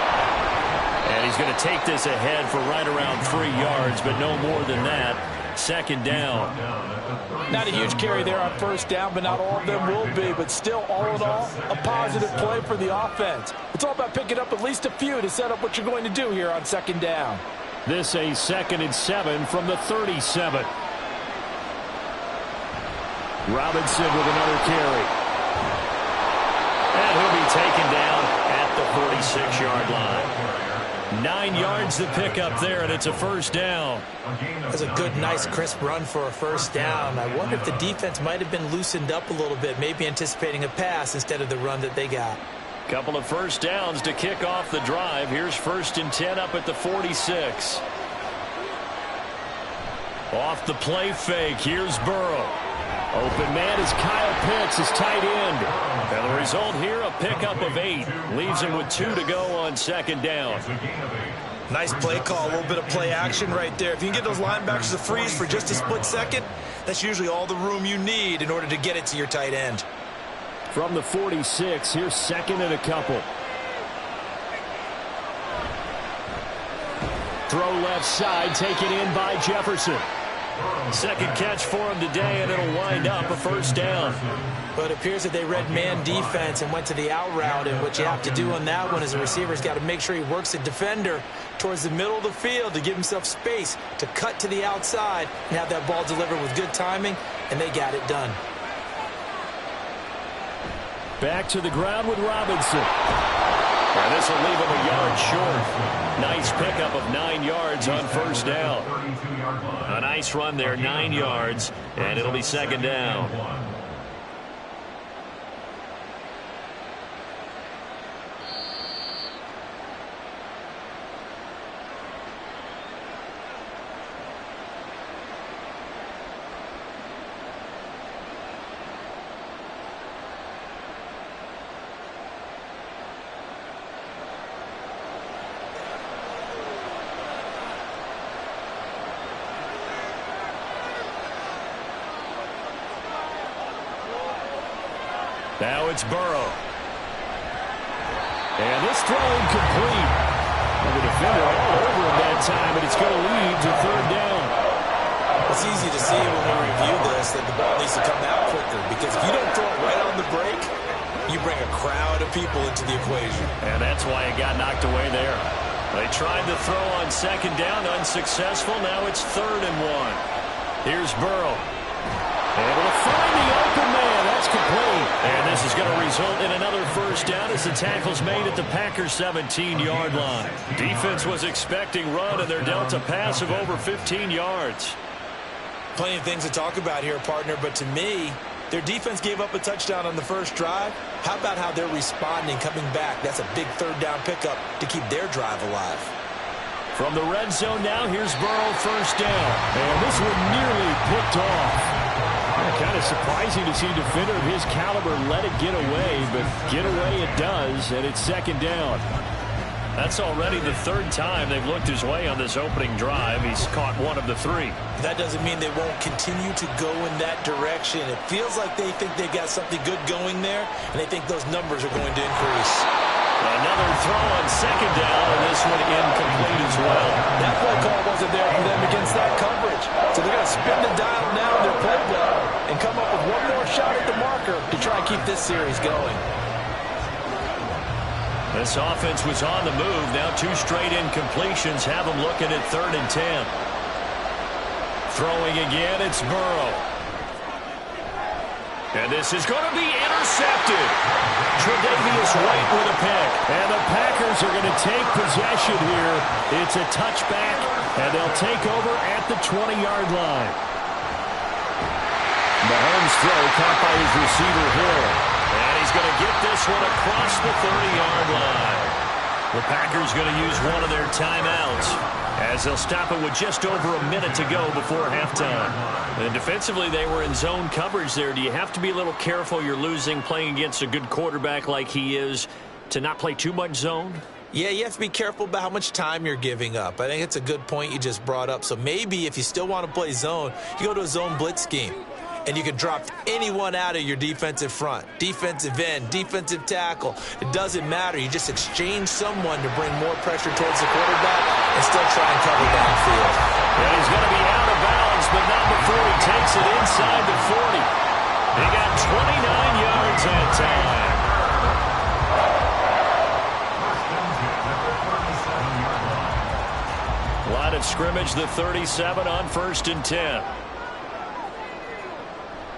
And he's going to take this ahead for right around 3 yards, but no more than that. 2nd down. Not a huge carry there on 1st down, but not all of them will be. But still, all in all, a positive play for the offense. It's all about picking up at least a few to set up what you're going to do here on 2nd down. This a 2nd and 7 from the 37. Robinson with another carry. And he'll be taken down at the 46-yard line. 9 yards to pick up there, and it's a 1st down. That's a good, nice, crisp run for a 1st down. I wonder if the defense might have been loosened up a little bit, maybe anticipating a pass instead of the run that they got. Couple of 1st downs to kick off the drive. Here's 1st and 10 up at the 46. Off the play fake, here's Burrow. Open man is Kyle Pitts, his tight end. And the result here, a pickup of 8. Leaves him with 2 to go on 2nd down. Nice play call, a little bit of play action right there. If you can get those linebackers to freeze for just a split second, that's usually all the room you need in order to get it to your tight end. From the 46, here's 2nd and a couple. Throw left side, taken in by Jefferson. 2nd catch for him today, and it'll wind up a 1st down. But it appears that they read man defense and went to the out route, and what you have to do on that one is the receiver's got to make sure he works the defender towards the middle of the field to give himself space to cut to the outside and have that ball delivered with good timing, and they got it done. Back to the ground with Robinson. And this will leave him a yard short. Nice pickup of 9 yards on 1st down. A nice run there, 9 yards, and it'll be 2nd down. Now it's Burrow. And this throw incomplete. And the defender all over him that time, and it's going to lead to third down. It's easy to see when we review this that the ball needs to come out quicker, because if you don't throw it right on the break, you bring a crowd of people into the equation. And that's why it got knocked away there. They tried to throw on second down, unsuccessful. Now it's 3rd and 1. Here's Burrow. Able to find the open man. That's complete. And this is going to result in another first down as the tackle's made at the Packers' 17-yard line. Defense was expecting run, and they're dealt a pass of over 15 yards. Plenty of things to talk about here, partner, but to me, their defense gave up a touchdown on the first drive. How about how they're responding, coming back? That's a big third down pickup to keep their drive alive. From the red zone now, here's Burrow, first down. And this one nearly picked off. Kind of surprising to see a defender of his caliber let it get away, but get away it does, and it's second down. That's already the 3rd time they've looked his way on this opening drive. He's caught 1 of the 3. That doesn't mean they won't continue to go in that direction. It feels like they think they got something good going there, and they think those numbers are going to increase. Another throw on second down, and this one incomplete as well. That play call wasn't there for them against that coverage. So they're going to spin the dial now in their playbook and come up with one more shot at the marker to try and keep this series going. This offense was on the move. Now 2 straight incompletions have them looking at 3rd and 10. Throwing again, it's Burrow. And this is going to be intercepted. Tre'Davious White with a pick. And the Packers are going to take possession here. It's a touchback, and they'll take over at the 20-yard line. Mahomes' throw caught by his receiver Hill. And he's going to get this one across the 30-yard line. The Packers going to use one of their timeouts as they'll stop it with just over a minute to go before halftime. And defensively, they were in zone coverage there. Do you have to be a little careful you're losing playing against a good quarterback like he is to not play too much zone? Yeah, you have to be careful about how much time you're giving up. I think it's a good point you just brought up. So maybe if you still want to play zone, you go to a zone blitz scheme. And you can drop anyone out of your defensive front. Defensive end, defensive tackle. It doesn't matter. You just exchange someone to bring more pressure towards the quarterback and still try and cover downfield. And he's going to be out of bounds, but not before he takes it inside the 40. He got 29 yards that time. Line of scrimmage, the 37 on 1st and 10.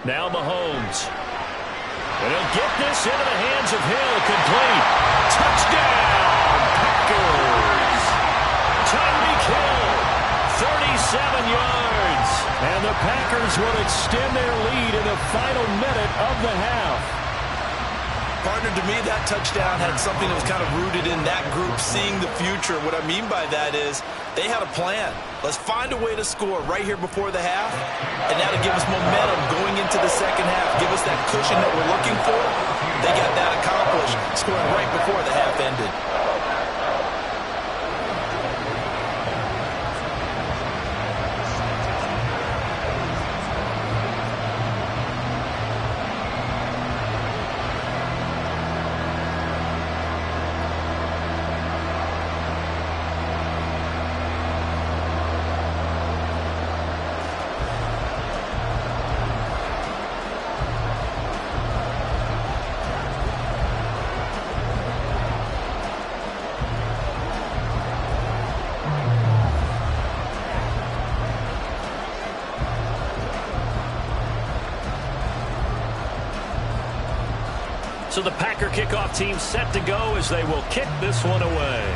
Now Mahomes. And he'll get this into the hands of Hill. Complete. Touchdown, Packers. Tyreek Hill, 37 yards. And the Packers will extend their lead in the final minute of the half. Partner, to me, that touchdown had something that was kind of rooted in that group seeing the future. What I mean by that is they had a plan. Let's find a way to score right here before the half, and that'll give us momentum going into the second half. Give us that cushion that we're looking for. They got that accomplished, scoring right before the half ended. So the Packer kickoff team set to go as they will kick this one away.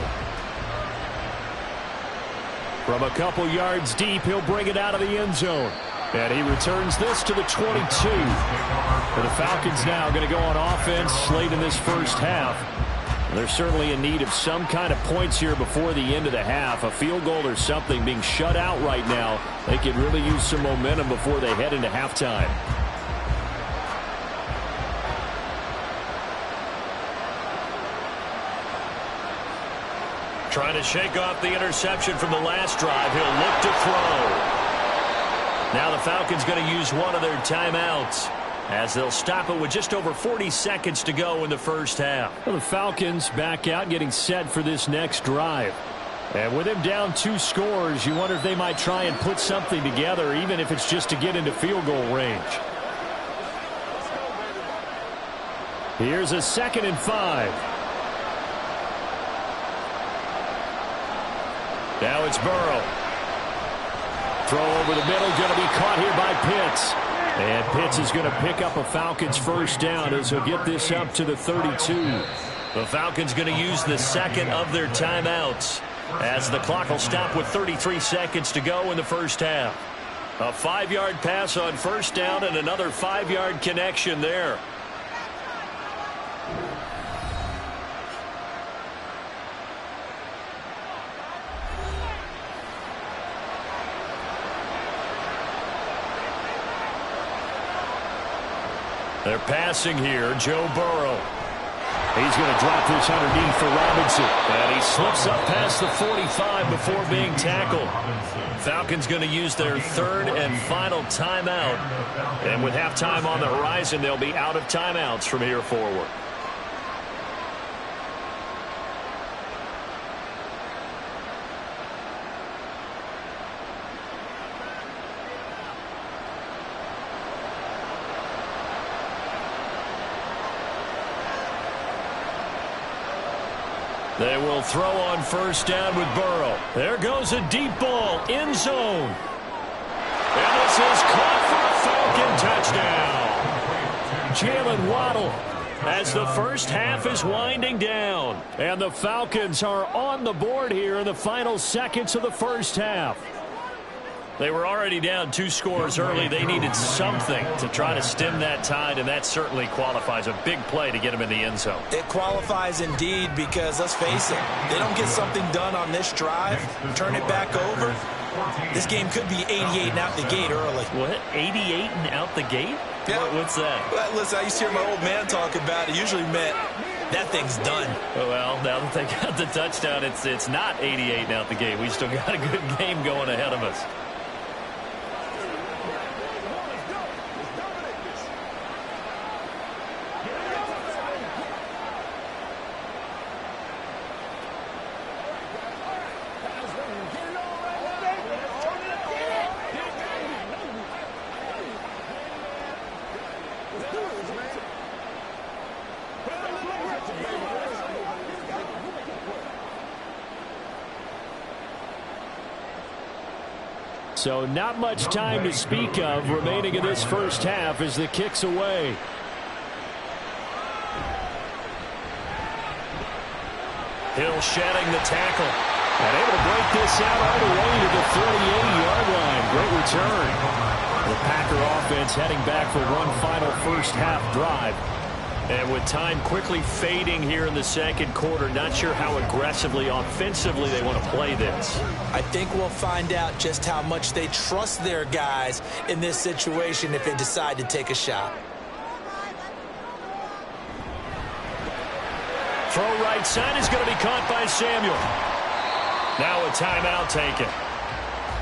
From a couple yards deep, he'll bring it out of the end zone. And he returns this to the 22. The Falcons now going to go on offense late in this first half. They're certainly in need of some kind of points here before the end of the half. A field goal or something, being shut out right now. They could really use some momentum before they head into halftime. Trying to shake off the interception from the last drive. He'll look to throw. Now the Falcons going to use one of their timeouts. as they'll stop it with just over 40 seconds to go in the first half. Well, the Falcons back out getting set for this next drive. And with him down 2 scores, you wonder if they might try and put something together, even if it's just to get into field goal range. Here's a 2nd and 5. Now it's Burrow. Throw over the middle, going to be caught here by Pitts. And Pitts is going to pick up a Falcons first down as he'll get this up to the 32. The Falcons going to use the 2nd of their timeouts, as the clock will stop with 33 seconds to go in the first half. A 5-yard pass on first down and another 5-yard connection there. They're passing here, Joe Burrow. He's going to drop this underneath for Robinson. And he slips up past the 45 before being tackled. Falcons going to use their 3rd and final timeout. And with halftime on the horizon, they'll be out of timeouts from here forward. They will throw on first down with Burrow. There goes a deep ball, end zone. And this is caught for a Falcon touchdown. Jalen Waddle, as the first half is winding down. And the Falcons are on the board here in the final seconds of the first half. They were already down 2 scores early. They needed something to try to stem that tide, and that certainly qualifies. A big play to get them in the end zone. It qualifies indeed because, let's face it, they don't get something done on this drive, turn it back over, this game could be 88 and out the gate early. What? 88 and out the gate? Yeah. What's that? Well, listen, I used to hear my old man talk about it. Usually meant that thing's done. Well, now that they got the touchdown, it's not 88 and out the gate. We still got a good game going ahead of us. So not much time to speak of remaining in this first half as the kick's away. Hill shedding the tackle. And able to break this out all the way to the 48-yard line. Great return. The Packer offense heading back for one final first half drive. And with time quickly fading here in the second quarter, not sure how aggressively, offensively they want to play this. I think we'll find out just how much they trust their guys in this situation if they decide to take a shot. Throw right side is going to be caught by Samuel. Now a timeout taken.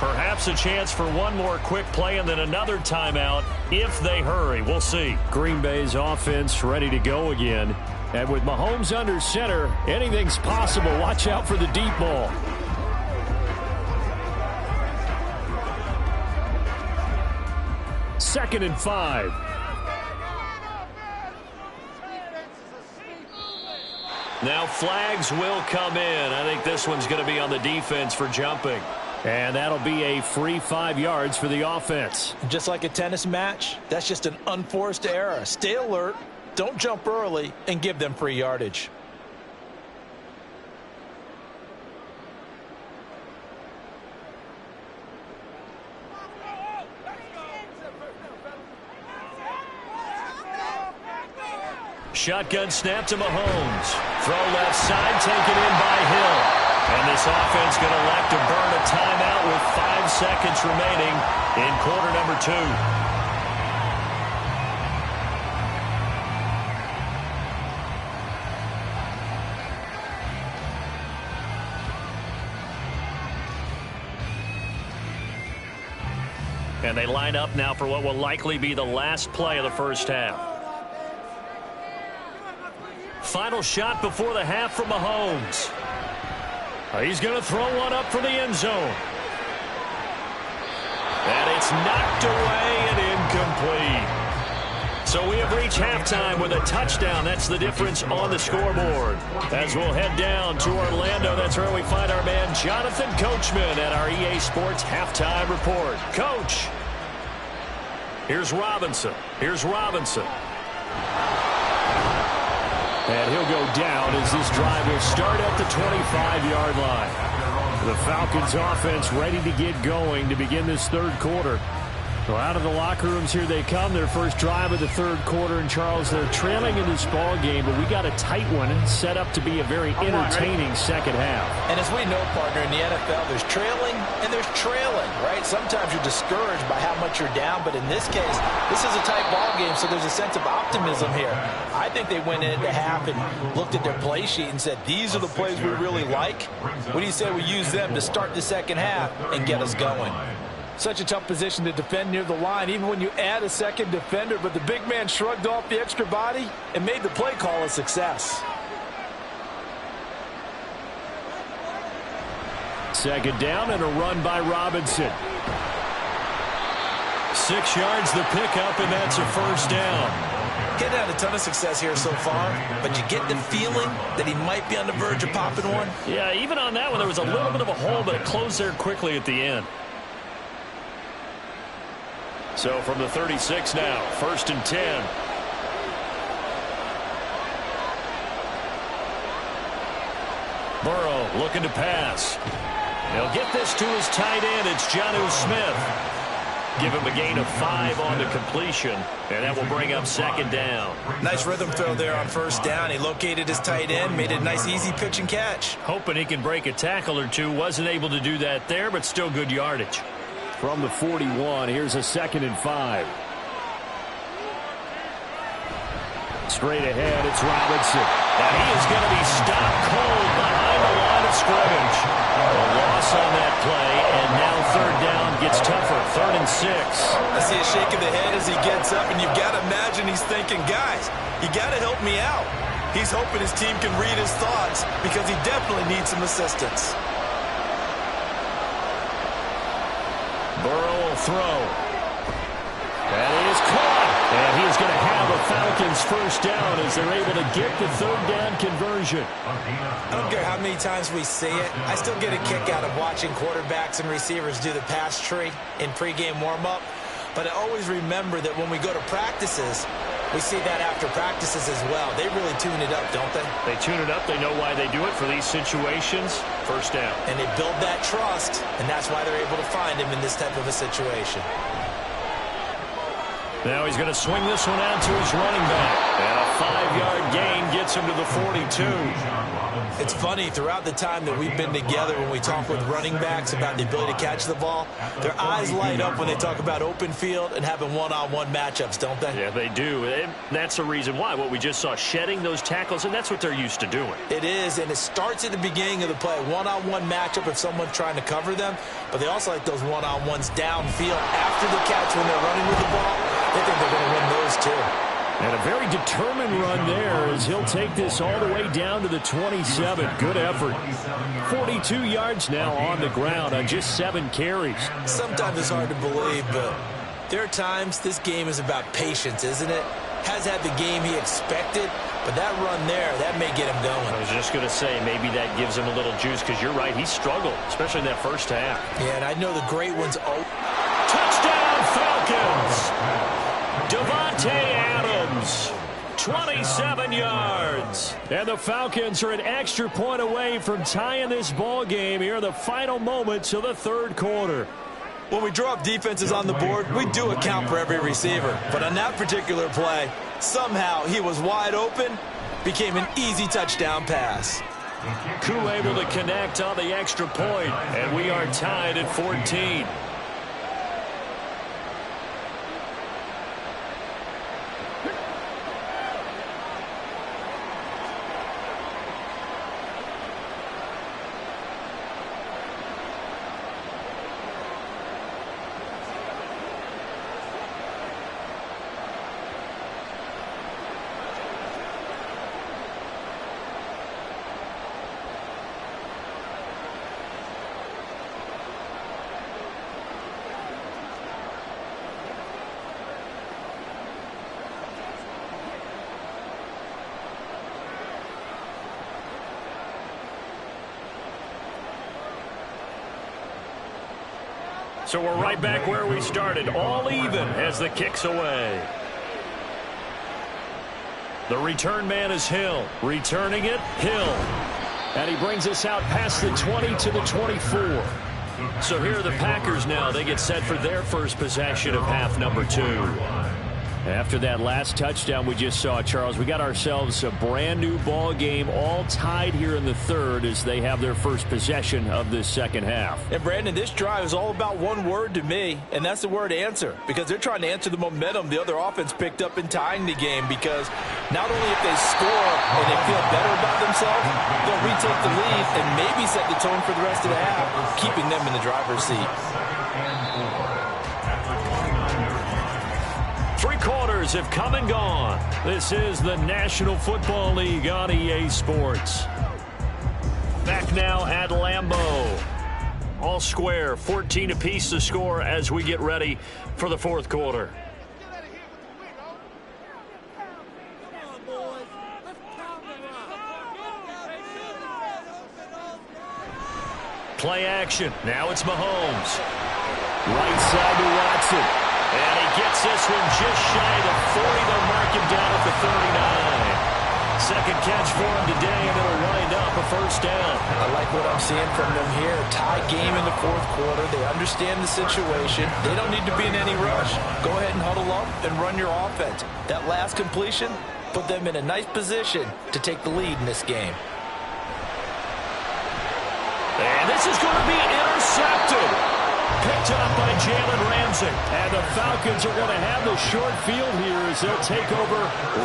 Perhaps a chance for one more quick play and then another timeout if they hurry. We'll see. Green Bay's offense ready to go again. And with Mahomes under center, anything's possible. Watch out for the deep ball. Second and 5. Now flags will come in. I think this one's going to be on the defense for jumping. And that'll be a free 5 yards for the offense. Just like a tennis match, that's just an unforced error. Stay alert, don't jump early, and give them free yardage. Shotgun snap to Mahomes. Throw left side, taken in by Hill. And this offense going to elect to burn a timeout with 5 seconds remaining in quarter number 2. And they line up now for what will likely be the last play of the first half. Final shot before the half from Mahomes. He's going to throw one up for the end zone. And it's knocked away and incomplete. So we have reached halftime with a touchdown. That's the difference on the scoreboard. As we'll head down to Orlando, that's where we find our man Jonathan Coachman at our EA Sports Halftime Report. Coach. Here's Robinson. And he'll go down as this drive will start at the 25-yard line. The Falcons offense ready to get going to begin this third quarter. So out of the locker rooms here they come, their first drive of the third quarter. And Charles, they're trailing in this ball game, but we got a tight one and set up to be a very entertaining second half. And as we know, partner, in the NFL, there's trailing and there's trailing, right? Sometimes you're discouraged by how much you're down, but in this case, this is a tight ball game, so there's a sense of optimism here. I think they went into half and looked at their play sheet and said, these are the plays we really like. What do you say we use them to start the second half and get us going? Such a tough position to defend near the line, even when you add a second defender, but the big man shrugged off the extra body and made the play call a success. Second down and a run by Robinson. 6 yards the pickup, and that's a first down. Getting had a ton of success here so far, but you get the feeling that he might be on the verge of popping one. Yeah, even on that one, there was a little bit of a hole, but it closed there quickly at the end. So from the 36 now, 1st and 10. Burrow looking to pass. They'll get this to his tight end. It's Jonnu Smith. Give him a gain of 5 on the completion, and that will bring up second down. Nice rhythm throw there on first down. He located his tight end, made it a nice easy pitch and catch. Hoping he can break a tackle or two. Wasn't able to do that there, but still good yardage. From the 41, here's a 2nd and 5. Straight ahead, it's Robinson. And he is going to be stopped cold behind the line of scrimmage. A loss on that play, and now third down gets tougher. 3rd and 6. I see a shake of the head as he gets up, and you've got to imagine he's thinking, guys, you got to help me out. He's hoping his team can read his thoughts because he definitely needs some assistance. Burrow will throw. That is caught. And he is going to have a Falcons first down as they're able to get the third down conversion. I don't care how many times we see it. I still get a kick out of watching quarterbacks and receivers do the pass tree in pregame warm-up. But I always remember that when we go to practices, we see that after practices as well. They really tune it up, don't they? They tune it up. They know why they do it for these situations. First down. And they build that trust, and that's why they're able to find him in this type of a situation. Now he's going to swing this one out to his running back. And a 5-yard gain gets him to the 42. It's funny, throughout the time that we've been together, when we talk with running backs about the ability to catch the ball, their eyes light up when they talk about open field and having one-on-one matchups, don't they? Yeah, they do. And that's the reason why. What we just saw, shedding those tackles, and that's what they're used to doing. It is, and it starts at the beginning of the play. One-on-one matchup if someone's trying to cover them, but they also like those one-on-ones downfield after the catch when they're running with the ball. They think they're going to win those too. And a very determined run there as he'll take this all the way down to the 27. Good effort. 42 yards now on the ground on just 7 carries. Sometimes it's hard to believe, but there are times this game is about patience, isn't it? Has had the game he expected, but that run there, that may get him going. I was just going to say, maybe that gives him a little juice because you're right, he struggled, especially in that first half. Yeah, and I know the great ones. Touchdown, Falcons! Davante Adams, 27 yards. And the Falcons are an extra point away from tying this ball game here in the final moments of the third quarter. When we draw up defenses on the board, we do account for every receiver. But on that particular play, somehow he was wide open, became an easy touchdown pass. Koo able to connect on the extra point, and we are tied at 14. So we're right back where we started, all even as the kick's away. The return man is Hill. Returning it, Hill. And he brings us out past the 20 to the 24. So here are the Packers now. They get set for their first possession of half number 2. After that last touchdown we just saw, Charles, we got ourselves a brand new ball game, all tied here in the third as they have their first possession of this second half. And Brandon, this drive is all about one word to me, and that's the word answer, because they're trying to answer the momentum the other offense picked up in tying the game, because not only if they score and they feel better about themselves, they'll retake the lead and maybe set the tone for the rest of the half, keeping them in the driver's seat. 3 quarters have come and gone. This is the National Football League on EA Sports. Back now at Lambeau. All square, 14 apiece to score as we get ready for the fourth quarter. Play action. Now it's Mahomes. Right side to Watson. And he gets this one just shy of the 40. They'll mark him down at the 39. Second catch for him today, and it'll wind up a first down. I like what I'm seeing from them here. Tie game in the fourth quarter. They understand the situation. They don't need to be in any rush. Go ahead and huddle up and run your offense. That last completion put them in a nice position to take the lead in this game. And this is going to be intercepted. Picked up by Jalen Ramsey. And the Falcons are going to have the short field here as they'll take over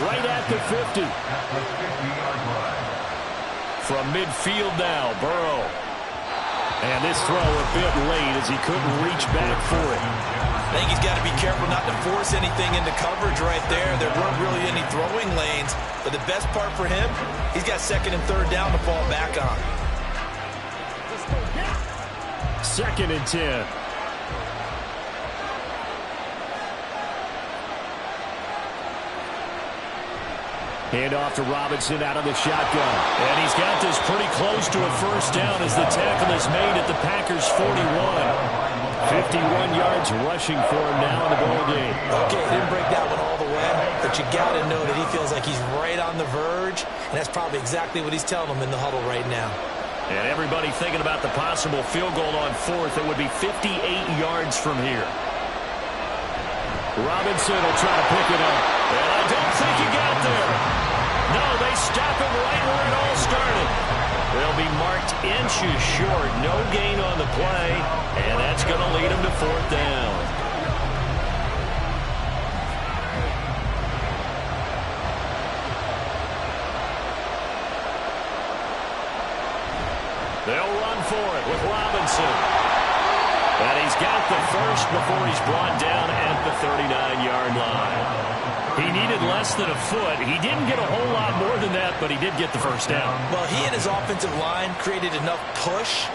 right at the 50. From midfield now, Burrow. And this throw a bit late as he couldn't reach back for it. I think he's got to be careful not to force anything into coverage right there. There weren't really any throwing lanes. But the best part for him, he's got second and third down to fall back on. Second and 10. Hand off to Robinson out of the shotgun. And he's got this pretty close to a first down as the tackle is made at the Packers' 41. 51 yards rushing for him now in the ball game. Okay, didn't break that one all the way, but you got to know that he feels like he's right on the verge, and that's probably exactly what he's telling them in the huddle right now. And everybody thinking about the possible field goal on fourth. It would be 58 yards from here. Robinson will try to pick it up. And I don't think he got there. No, they stop him right where it all started. They'll be marked inches short. No gain on the play. And that's going to lead him to fourth down. They'll run for it with Robinson. And he's got the first before he's brought down at the 39-yard line. He needed less than a foot. He didn't get a whole lot more than that, but he did get the first down. Well, he and his offensive line created enough push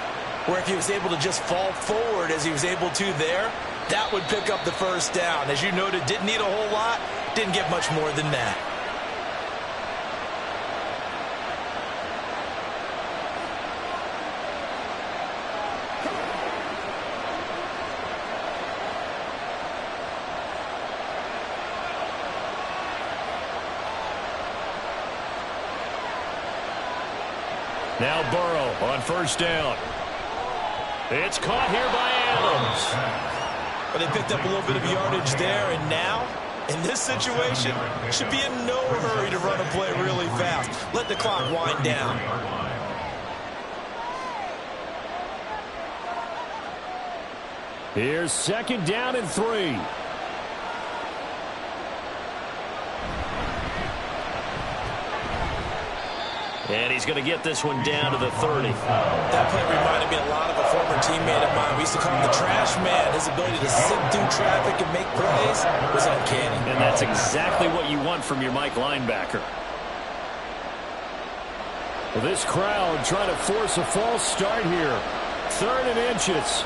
where if he was able to just fall forward as he was able to there, that would pick up the first down. As you noted, didn't need a whole lot, didn't get much more than that. Now Burrow on first down. It's caught here by Adams. But they picked up a little bit of yardage there, and now, in this situation, should be in no hurry to run a play really fast. Let the clock wind down. Here's second down and 3. And he's going to get this one down to the 30. That play reminded me a lot of a former teammate of mine. We used to call him the trash man. His ability to zip through traffic and make plays was uncanny. And that's exactly what you want from your Mike linebacker. Well, this crowd trying to force a false start here. 3rd and inches.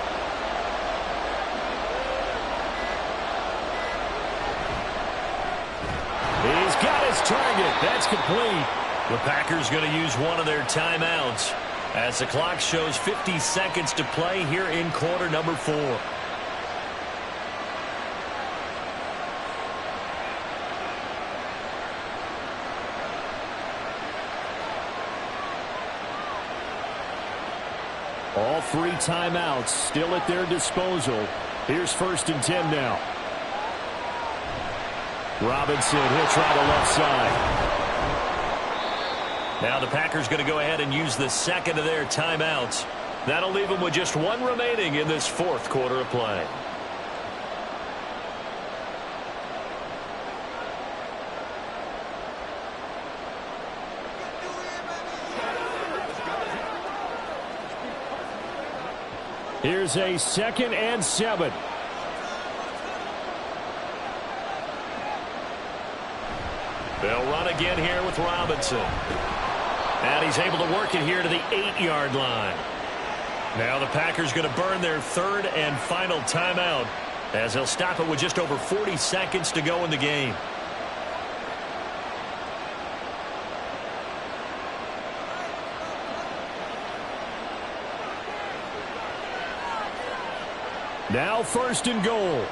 He's got his target. That's complete. The Packers going to use one of their timeouts as the clock shows 50 seconds to play here in quarter number 4. 3 timeouts still at their disposal. Here's 1st and 10 now. Robinson, he'll try the left side. Now the Packers going to go ahead and use the second of their timeouts. That'll leave them with just 1 remaining in this 4th quarter of play. Here's a 2nd and 7. They'll run again here with Robinson. And he's able to work it here to the 8-yard line. Now the Packers going to burn their 3rd and final timeout as they'll stop it with just over 40 seconds to go in the game. Now 1st and goal.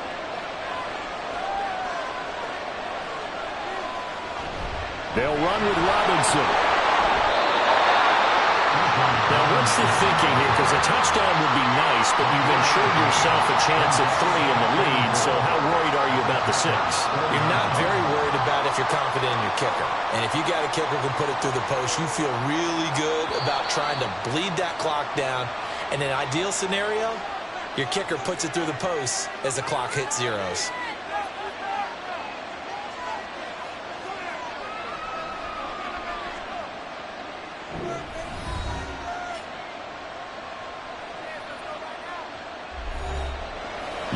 They'll run with Robinson. Now, what's the thinking here? Because a touchdown would be nice, but you've ensured yourself a chance at 3 in the lead, so how worried are you about the 6? You're not very worried about if you're confident in your kicker. And if you got a kicker who can put it through the post, you feel really good about trying to bleed that clock down. In an ideal scenario, your kicker puts it through the post as the clock hits zeros.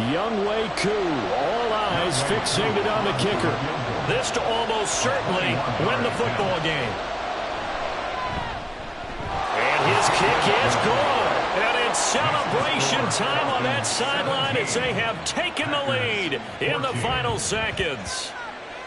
Younghoe Koo, all eyes fixated on the kicker. This to almost certainly win the football game. And his kick is good. And it's celebration time on that sideline as they have taken the lead in the final seconds.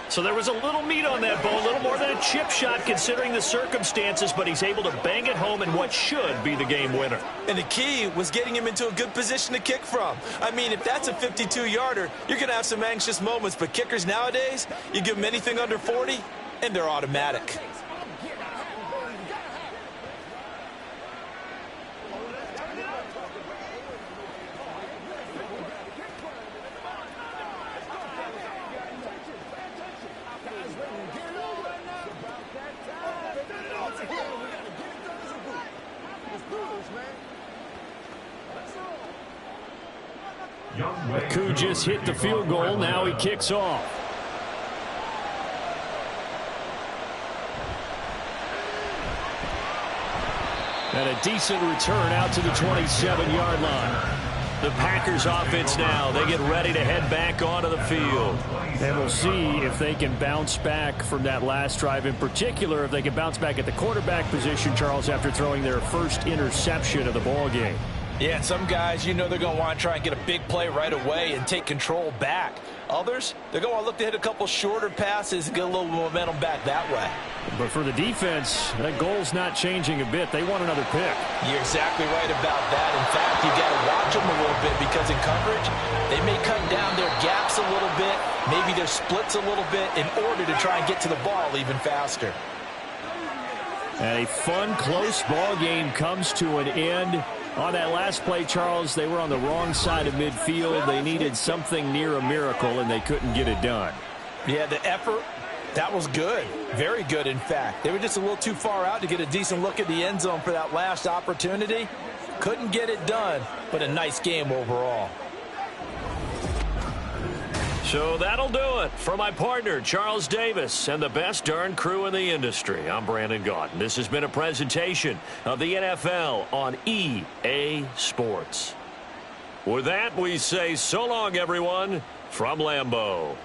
So there was a little meat on that ball, a little more than a chip shot considering the circumstances, but he's able to bang it home in what should be the game winner. And the key was getting him into a good position to kick from. I mean, if that's a 52-yarder, you're going to have some anxious moments, but kickers nowadays, you give them anything under 40, and they're automatic. Koo just hit the field goal. Now he kicks off. And a decent return out to the 27-yard line. The Packers offense now, they get ready to head back onto the field. And we'll see if they can bounce back from that last drive. In particular, if they can bounce back at the quarterback position, Charles, after throwing their first interception of the ball game. Yeah, some guys, you know they're going to want to try and get a big play right away and take control back. Others, they're going to want to look to hit a couple shorter passes and get a little momentum back that way. But for the defense, that goal's not changing a bit. They want another pick. You're exactly right about that. In fact, you've got to watch them a little bit because in coverage, they may cut down their gaps a little bit, maybe their splits a little bit in order to try and get to the ball even faster. And a fun, close ball game comes to an end. On that last play, Charles, they were on the wrong side of midfield. They needed something near a miracle, and they couldn't get it done. Yeah, the effort, that was good. Very good, in fact. They were just a little too far out to get a decent look at the end zone for that last opportunity. Couldn't get it done, but a nice game overall. So that'll do it for my partner, Charles Davis, and the best darn crew in the industry. I'm Brandon Gaudin. This has been a presentation of the NFL on EA Sports. With that, we say so long, everyone, from Lambeau.